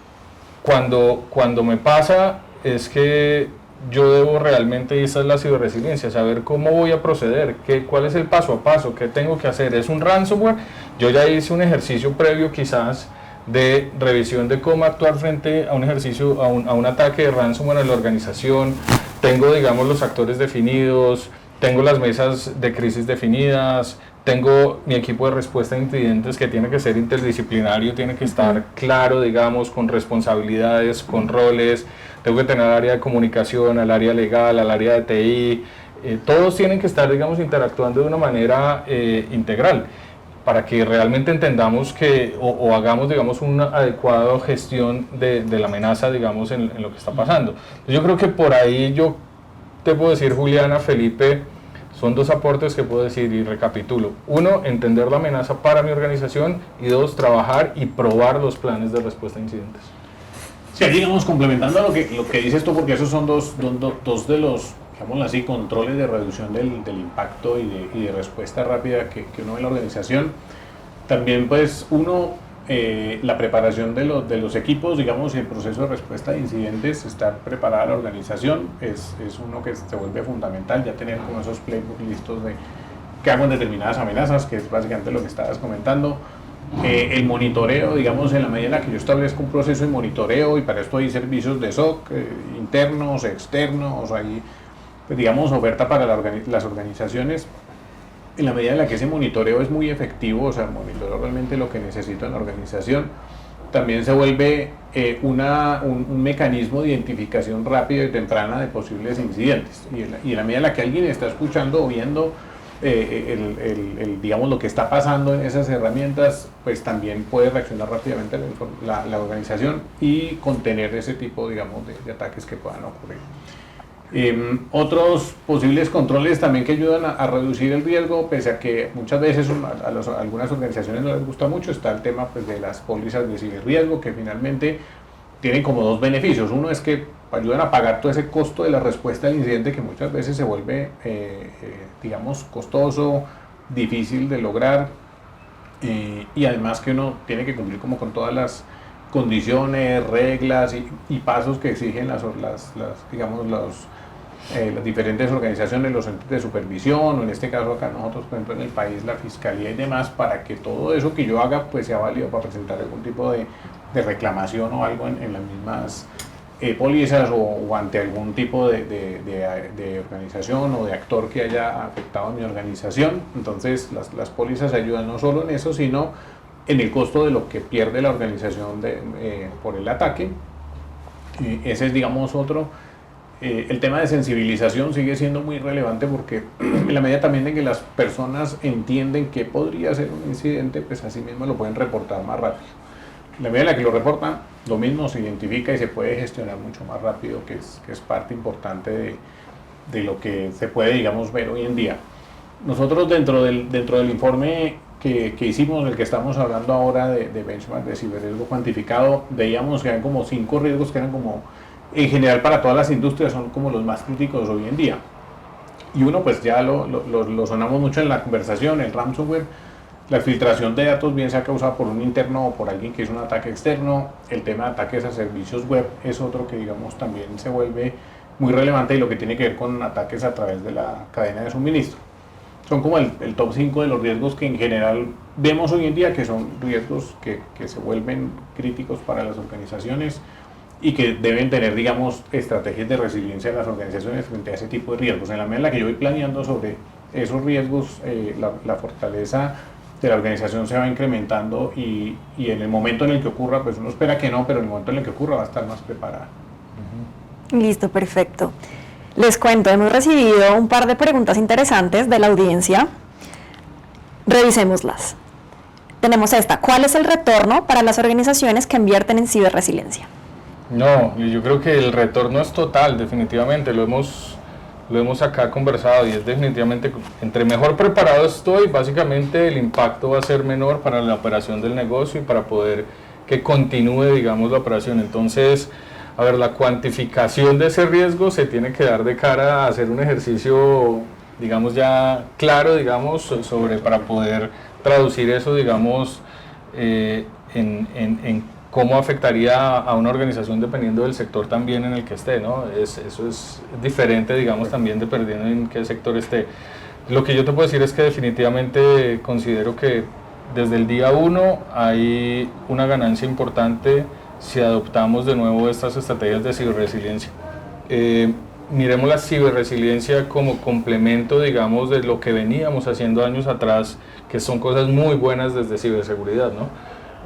cuando me pasa es que yo debo realmente, y esa es la ciberresiliencia, saber cómo voy a proceder, cuál es el paso a paso, qué tengo que hacer. ¿Es un ransomware? Yo ya hice un ejercicio previo quizás de revisión de cómo actuar frente a un ejercicio, a un ataque de ransomware en la organización. Tengo, digamos, los actores definidos, tengo las mesas de crisis definidas, tengo mi equipo de respuesta a incidentes que tiene que ser interdisciplinario, tiene que estar claro, digamos, con responsabilidades, con roles. Tengo que tener al área de comunicación, al área legal, al área de TI. Todos tienen que estar, digamos, interactuando de una manera integral para que realmente entendamos o hagamos, digamos, una adecuada gestión de la amenaza, digamos, en lo que está pasando. Entonces, yo creo que por ahí yo te puedo decir, Juliana, Felipe, son dos aportes que puedo decir y recapitulo. Uno, entender la amenaza para mi organización, y dos, trabajar y probar los planes de respuesta a incidentes. Sí, digamos, complementando lo que dices tú, porque esos son dos de los, digámoslo así, controles de reducción del impacto y de respuesta rápida que uno ve en la organización. También, pues, la preparación de los equipos, digamos, y el proceso de respuesta a incidentes, estar preparada la organización, es uno que se vuelve fundamental, ya tener como esos playbooks listos de qué hago en determinadas amenazas, que es básicamente lo que estabas comentando. El monitoreo, digamos, en la medida en la que yo establezco un proceso de monitoreo, y para esto hay servicios de SOC, internos, externos, hay, pues, digamos, oferta para las organizaciones. En la medida en la que ese monitoreo es muy efectivo, o sea, monitoreo realmente lo que necesito en la organización, también se vuelve un mecanismo de identificación rápida y temprana de posibles incidentes. Y en la medida en la que alguien está escuchando o viendo digamos, lo que está pasando en esas herramientas, pues también puede reaccionar rápidamente la organización y contener ese tipo, digamos, de ataques que puedan ocurrir. Otros posibles controles también que ayudan a reducir el riesgo, pese a que muchas veces a algunas organizaciones no les gusta mucho, está el tema, pues, de las pólizas de ciberriesgo, que finalmente tienen como dos beneficios. Uno es que ayudan a pagar todo ese costo de la respuesta al incidente, que muchas veces se vuelve, digamos, costoso, difícil de lograr, y además que uno tiene que cumplir como con todas las condiciones, reglas y pasos que exigen digamos, las diferentes organizaciones, los entes de supervisión, o en este caso acá nosotros, por ejemplo, en el país, la fiscalía y demás, para que todo eso que yo haga, pues, sea válido para presentar algún tipo de reclamación o algo en las mismas pólizas, o ante algún tipo de organización o de actor que haya afectado a mi organización. Entonces las pólizas ayudan no solo en eso, sino en el costo de lo que pierde la organización por el ataque. Ese es, digamos, otro. El tema de sensibilización sigue siendo muy relevante, porque en la medida también en que las personas entienden que podría ser un incidente, pues así mismo lo pueden reportar más rápido. En la medida en la que lo reportan, lo mismo se identifica y se puede gestionar mucho más rápido, que es parte importante de lo que se puede, digamos, ver hoy en día. Nosotros dentro del informe que hicimos, el que estamos hablando ahora de benchmark de ciberriesgo cuantificado, veíamos que eran como 5 riesgos que eran como, en general para todas las industrias, son como los más críticos hoy en día. Y uno pues ya lo sonamos mucho en la conversación, el ransomware, la filtración de datos, bien sea causada por un interno o por alguien que hizo un ataque externo. El tema de ataques a servicios web es otro que digamos también se vuelve muy relevante, y lo que tiene que ver con ataques a través de la cadena de suministro. Son como el top 5 de los riesgos que en general vemos hoy en día, que son riesgos que se vuelven críticos para las organizaciones y que deben tener, digamos, estrategias de resiliencia de las organizaciones frente a ese tipo de riesgos. En la medida en la que yo voy planeando sobre esos riesgos, la fortaleza de la organización se va incrementando, y en el momento en el que ocurra, pues uno espera que no, pero en el momento en el que ocurra va a estar más preparada. Listo, perfecto. Les cuento, hemos recibido un par de preguntas interesantes de la audiencia. Revisémoslas. Tenemos esta: ¿cuál es el retorno para las organizaciones que invierten en ciberresiliencia? No, yo creo que el retorno es total, definitivamente, lo hemos acá conversado, y es definitivamente, entre mejor preparado estoy, básicamente el impacto va a ser menor para la operación del negocio y para poder que continúe, digamos, la operación. Entonces, a ver, la cuantificación de ese riesgo se tiene que dar de cara a hacer un ejercicio, digamos, ya claro, digamos, sobre, para poder traducir eso, digamos, en cómo afectaría a una organización dependiendo del sector también en el que esté, ¿no? Eso es diferente, digamos, también dependiendo en qué sector esté. Lo que yo te puedo decir es que definitivamente considero que desde el día 1 hay una ganancia importante si adoptamos de nuevo estas estrategias de ciberresiliencia. Miremos la ciberresiliencia como complemento, digamos, de lo que veníamos haciendo años atrás, que son cosas muy buenas desde ciberseguridad, ¿no?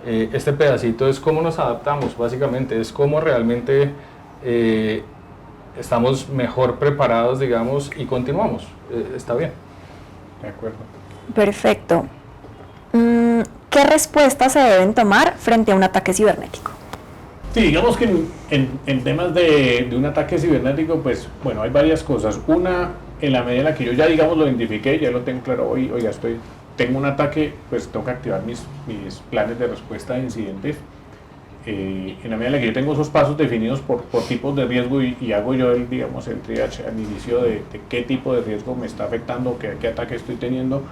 Este pedacito es cómo nos adaptamos, básicamente, es cómo realmente estamos mejor preparados, digamos, y continuamos. Está bien. De acuerdo. Perfecto. ¿Qué respuestas se deben tomar frente a un ataque cibernético? Sí, digamos que en temas de un ataque cibernético, pues bueno, hay varias cosas. Una, en la medida en la que yo ya, digamos, lo identifiqué, ya lo tengo claro hoy, ya tengo un ataque, pues tengo que activar mis planes de respuesta a incidentes. En la medida en la que yo tengo esos pasos definidos por tipos de riesgo, y hago yo el triage al inicio de qué tipo de riesgo me está afectando, qué ataque estoy teniendo,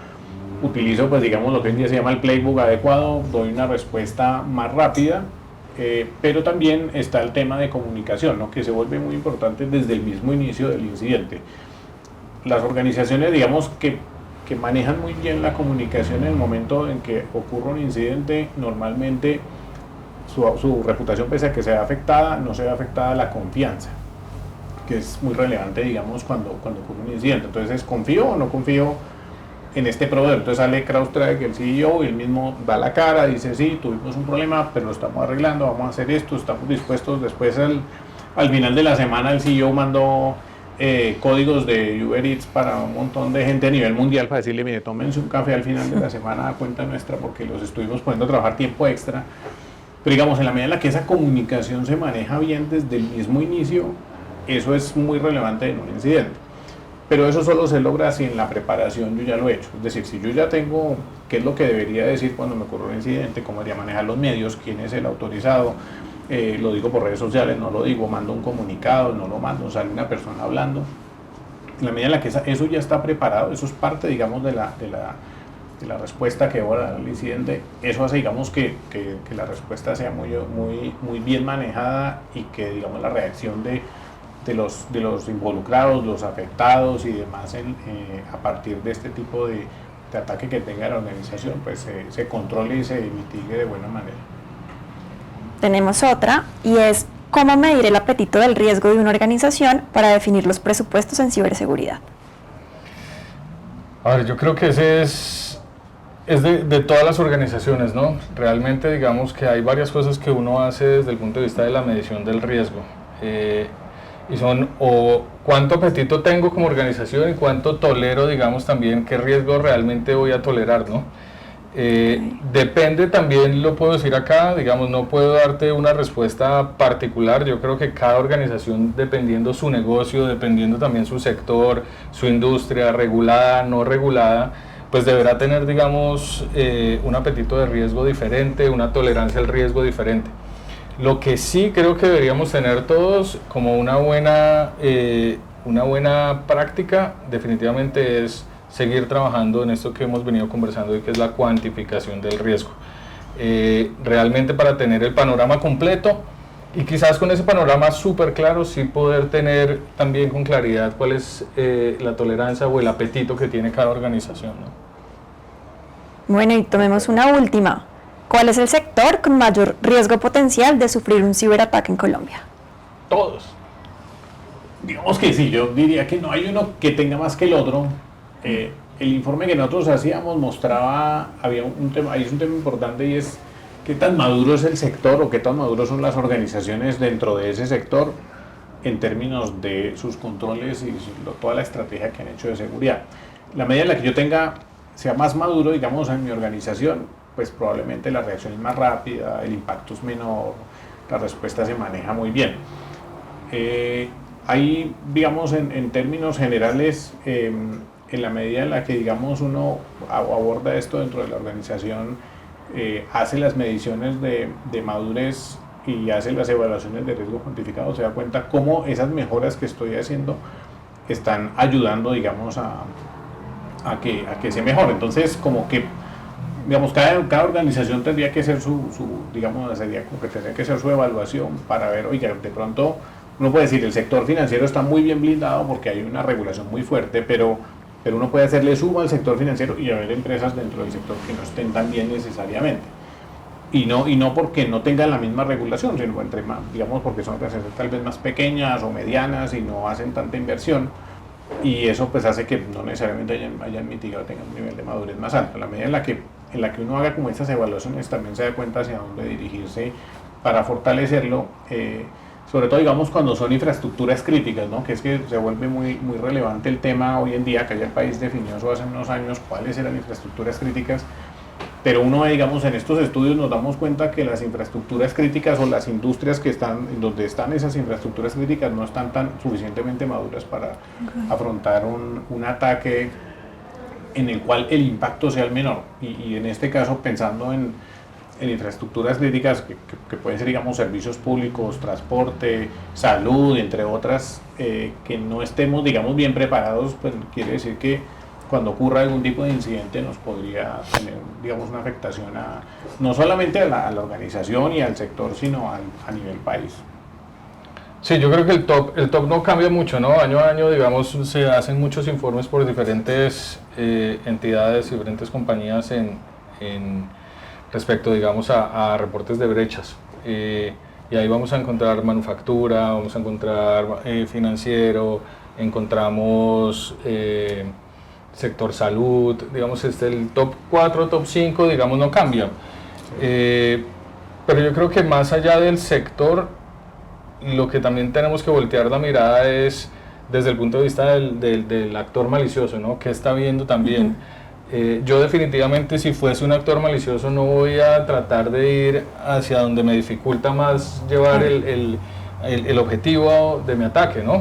utilizo, pues digamos, lo que hoy en día se llama el playbook adecuado, doy una respuesta más rápida. Pero también está el tema de comunicación, ¿no? Que se vuelve muy importante desde el mismo inicio del incidente. Las organizaciones, digamos, que manejan muy bien la comunicación en el momento en que ocurre un incidente, normalmente su reputación, pese a que sea afectada, no se ve afectada la confianza, que es muy relevante, digamos, cuando ocurre un incidente. Entonces, ¿confío o no confío en este proveedor? Entonces sale CrowdStrike, el CEO, y él mismo da la cara, dice: sí, tuvimos un problema, pero lo estamos arreglando, vamos a hacer esto, estamos dispuestos. Después al final de la semana el CEO mandó códigos de Uber Eats para un montón de gente a nivel mundial para decirle: mire, tómense un café al final de la semana a cuenta nuestra, porque los estuvimos poniendo a trabajar tiempo extra. Pero digamos, en la medida en la que esa comunicación se maneja bien desde el mismo inicio, eso es muy relevante en un incidente. Pero eso solo se logra si en la preparación yo ya lo he hecho. Es decir, si yo ya tengo qué es lo que debería decir cuando me ocurre un incidente, cómo debería manejar los medios, quién es el autorizado, lo digo por redes sociales, no lo digo, mando un comunicado, no lo mando, sale una persona hablando. En la medida en la que eso ya está preparado, eso es parte, digamos, de la respuesta que va a dar al incidente, eso hace, digamos, que la respuesta sea muy bien manejada, y que, digamos, la reacción de los involucrados, los afectados y demás, a partir de este tipo de ataque que tenga la organización, pues se controle y se mitigue de buena manera. Tenemos otra, y es: ¿cómo medir el apetito del riesgo de una organización para definir los presupuestos en ciberseguridad? A ver, yo creo que ese es de todas las organizaciones, ¿no? Realmente, digamos que hay varias cosas que uno hace desde el punto de vista de la medición del riesgo. Y son, o cuánto apetito tengo como organización, y cuánto tolero, digamos, también qué riesgo realmente voy a tolerar, ¿no? Depende también, lo puedo decir acá, digamos, no puedo darte una respuesta particular. Yo creo que cada organización, dependiendo su negocio, dependiendo también su sector, su industria, regulada, no regulada, pues deberá tener, digamos, un apetito de riesgo diferente, una tolerancia al riesgo diferente. Lo que sí creo que deberíamos tener todos como una buena práctica definitivamente es seguir trabajando en esto que hemos venido conversando y que es la cuantificación del riesgo. Realmente para tener el panorama completo y quizás con ese panorama súper claro sí poder tener también con claridad cuál es la tolerancia o el apetito que tiene cada organización, ¿no? Bueno, y tomemos una última. ¿Cuál es el sector con mayor riesgo potencial de sufrir un ciberataque en Colombia? Todos. Digamos que sí, yo diría que no hay uno que tenga más que el otro. El informe que nosotros hacíamos mostraba, había un tema, ahí es un tema importante y es qué tan maduro es el sector o qué tan maduros son las organizaciones dentro de ese sector en términos de sus controles y toda la estrategia que han hecho de seguridad. La medida en la que yo sea más maduro, digamos, en mi organización, pues probablemente la reacción es más rápida, el impacto es menor, la respuesta se maneja muy bien. Ahí, digamos, en términos generales, en la medida en la que, digamos, uno aborda esto dentro de la organización, hace las mediciones de madurez y hace las evaluaciones de riesgo cuantificado, se da cuenta cómo esas mejoras que estoy haciendo están ayudando, digamos, a que se mejore. Entonces, como que, digamos, cada organización tendría que hacer digamos, sería como que tendría que hacer su evaluación para ver, oiga, de pronto uno puede decir, el sector financiero está muy bien blindado porque hay una regulación muy fuerte, pero uno puede hacerle suma al sector financiero y haber empresas dentro del sector que no estén tan bien necesariamente. Y no porque no tengan la misma regulación, sino entre más, digamos, porque son empresas tal vez más pequeñas o medianas y no hacen tanta inversión. Y eso pues hace que no necesariamente hayan mitigado, tengan un nivel de madurez más alto. A la medida en la que uno haga como estas evaluaciones, también se da cuenta hacia dónde dirigirse para fortalecerlo. Sobre todo, digamos, cuando son infraestructuras críticas, ¿no? Que es que se vuelve muy relevante el tema hoy en día, que ya el país definió eso hace unos años, cuáles eran infraestructuras críticas, pero uno, digamos, en estos estudios nos damos cuenta que las infraestructuras críticas o las industrias que están, en donde están esas infraestructuras críticas no están tan suficientemente maduras para afrontar un ataque en el cual el impacto sea el menor. Y en este caso, pensando en infraestructuras críticas que pueden ser, digamos, servicios públicos, transporte, salud, entre otras, que no estemos, digamos, bien preparados, pues quiere decir que cuando ocurra algún tipo de incidente nos podría tener, digamos, una afectación no solamente a la organización y al sector, sino a nivel país. Sí, yo creo que el top no cambia mucho, ¿no? Año a año, digamos, se hacen muchos informes por diferentes entidades, diferentes compañías respecto, digamos, a reportes de brechas. Y ahí vamos a encontrar manufactura, vamos a encontrar financiero, encontramos sector salud, digamos, el top 4, top 5, digamos, no cambia. Pero yo creo que más allá del sector, lo que también tenemos que voltear la mirada es desde el punto de vista del actor malicioso, ¿no? ¿Qué está viendo también? Yo definitivamente, si fuese un actor malicioso, no voy a tratar de ir hacia donde me dificulta más llevar el objetivo de mi ataque, ¿no?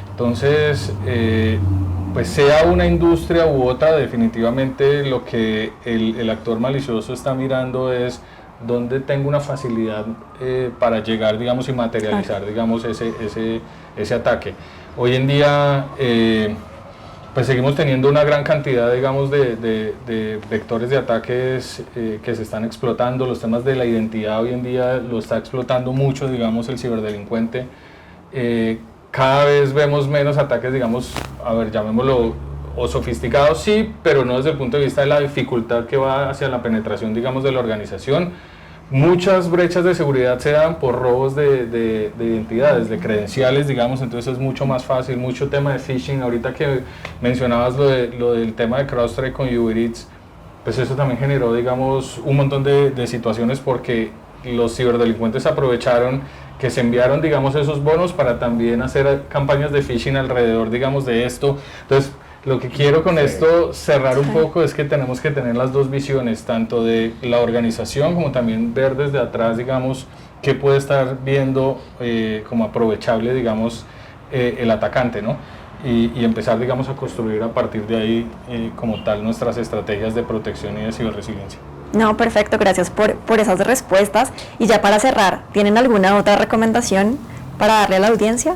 Entonces, pues sea una industria u otra, definitivamente lo que el actor malicioso está mirando es dónde tengo una facilidad para llegar, digamos, y materializar, digamos, ese ataque. Hoy en día, pues seguimos teniendo una gran cantidad, digamos, de vectores de ataques que se están explotando. Los temas de la identidad hoy en día lo está explotando mucho, digamos, el ciberdelincuente. Cada vez vemos menos ataques, digamos, a ver, llamémoslo, o sofisticados, sí, pero no desde el punto de vista de la dificultad que va hacia la penetración, digamos, de la organización. Muchas brechas de seguridad se dan por robos de identidades, de credenciales, digamos, entonces es mucho más fácil, mucho tema de phishing. Ahorita que mencionabas lo del tema de CrowdStrike con Uber Eats, pues eso también generó, digamos, un montón de situaciones porque los ciberdelincuentes aprovecharon que se enviaron, digamos, esos bonos para también hacer campañas de phishing alrededor, digamos, de esto. Entonces, lo que quiero con esto cerrar un poco es que tenemos que tener las dos visiones, tanto de la organización como también ver desde atrás, digamos, qué puede estar viendo como aprovechable, digamos, el atacante, ¿no? y empezar, digamos, a construir a partir de ahí como tal nuestras estrategias de protección y de ciberresiliencia. No, perfecto, gracias por esas respuestas. Y ya para cerrar, ¿tienen alguna otra recomendación para darle a la audiencia?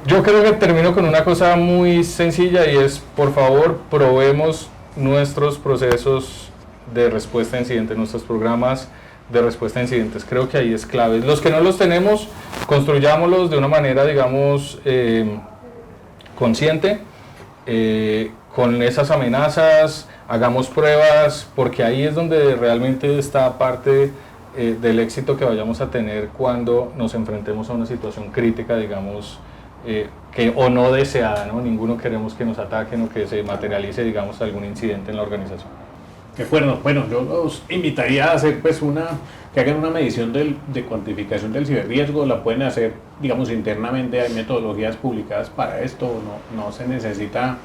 Yo creo que termino con una cosa muy sencilla y es, por favor, probemos nuestros procesos de respuesta a incidentes, nuestros programas de respuesta a incidentes. Creo que ahí es clave. Los que no los tenemos, construyámoslos de una manera, digamos, consciente, con esas amenazas, hagamos pruebas, porque ahí es donde realmente está parte del éxito que vayamos a tener cuando nos enfrentemos a una situación crítica, digamos, o no deseada, ¿no? Ninguno queremos que nos ataquen o que se materialice, digamos, algún incidente en la organización. De acuerdo, bueno, yo los invitaría a hacer pues que hagan una medición de cuantificación del ciberriesgo, la pueden hacer, digamos, internamente, hay metodologías publicadas para esto, no se necesita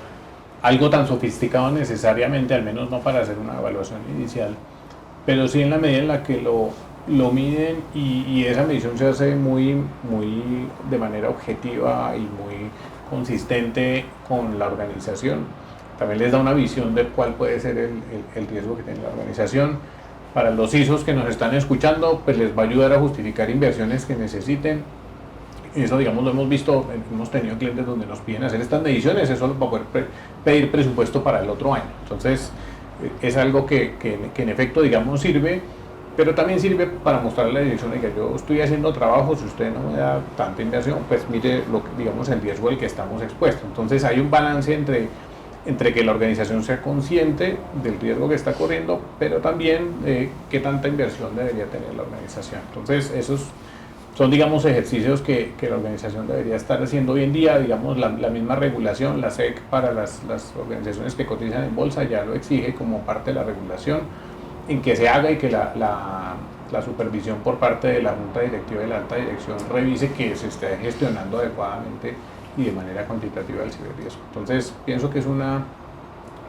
algo tan sofisticado necesariamente, al menos no para hacer una evaluación inicial, pero sí en la medida en la que lo miden y esa medición se hace muy de manera objetiva y muy consistente con la organización. También les da una visión de cuál puede ser el riesgo que tiene la organización. Para los CISOs que nos están escuchando, pues les va a ayudar a justificar inversiones que necesiten. Eso, digamos, lo hemos visto, hemos tenido clientes donde nos piden hacer estas mediciones, eso va a poder pedir presupuesto para el otro año. Entonces, es algo que en efecto, digamos, sirve, pero también sirve para mostrarle a la dirección de que yo estoy haciendo trabajo, si usted no me da tanta inversión, pues mire, digamos, el riesgo al que estamos expuestos. Entonces, hay un balance entre que la organización sea consciente del riesgo que está corriendo, pero también qué tanta inversión debería tener la organización. Entonces, esos son, digamos, ejercicios que la organización debería estar haciendo hoy en día. Digamos, la misma regulación, la SEC para las organizaciones que cotizan en bolsa ya lo exige como parte de la regulación, en que se haga y que la supervisión por parte de la junta directiva y la alta dirección revise que se esté gestionando adecuadamente y de manera cuantitativa el ciberriesgo. Entonces, pienso que es una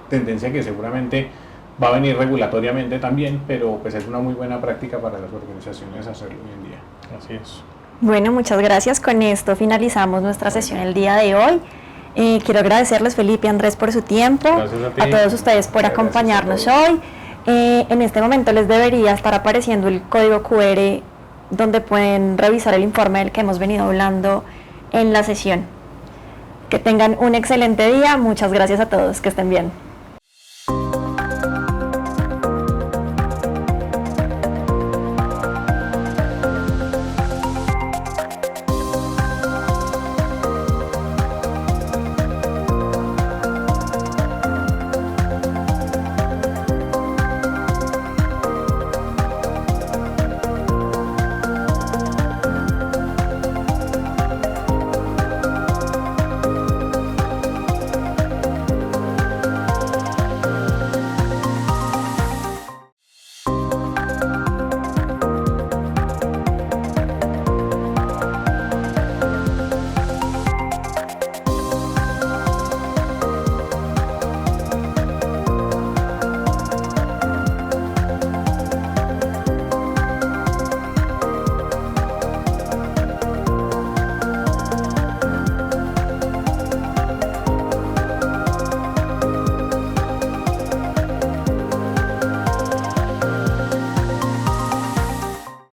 tendencia que seguramente va a venir regulatoriamente también, pero pues es una muy buena práctica para las organizaciones hacerlo hoy en día. Así es. Bueno, muchas gracias. Con esto finalizamos nuestra sesión el día de hoy. Quiero agradecerles, Felipe y Andrés, por su tiempo. Gracias a ti. A todos ustedes por acompañarnos hoy. En este momento les debería estar apareciendo el código QR donde pueden revisar el informe del que hemos venido hablando en la sesión. Que tengan un excelente día. Muchas gracias a todos. Que estén bien.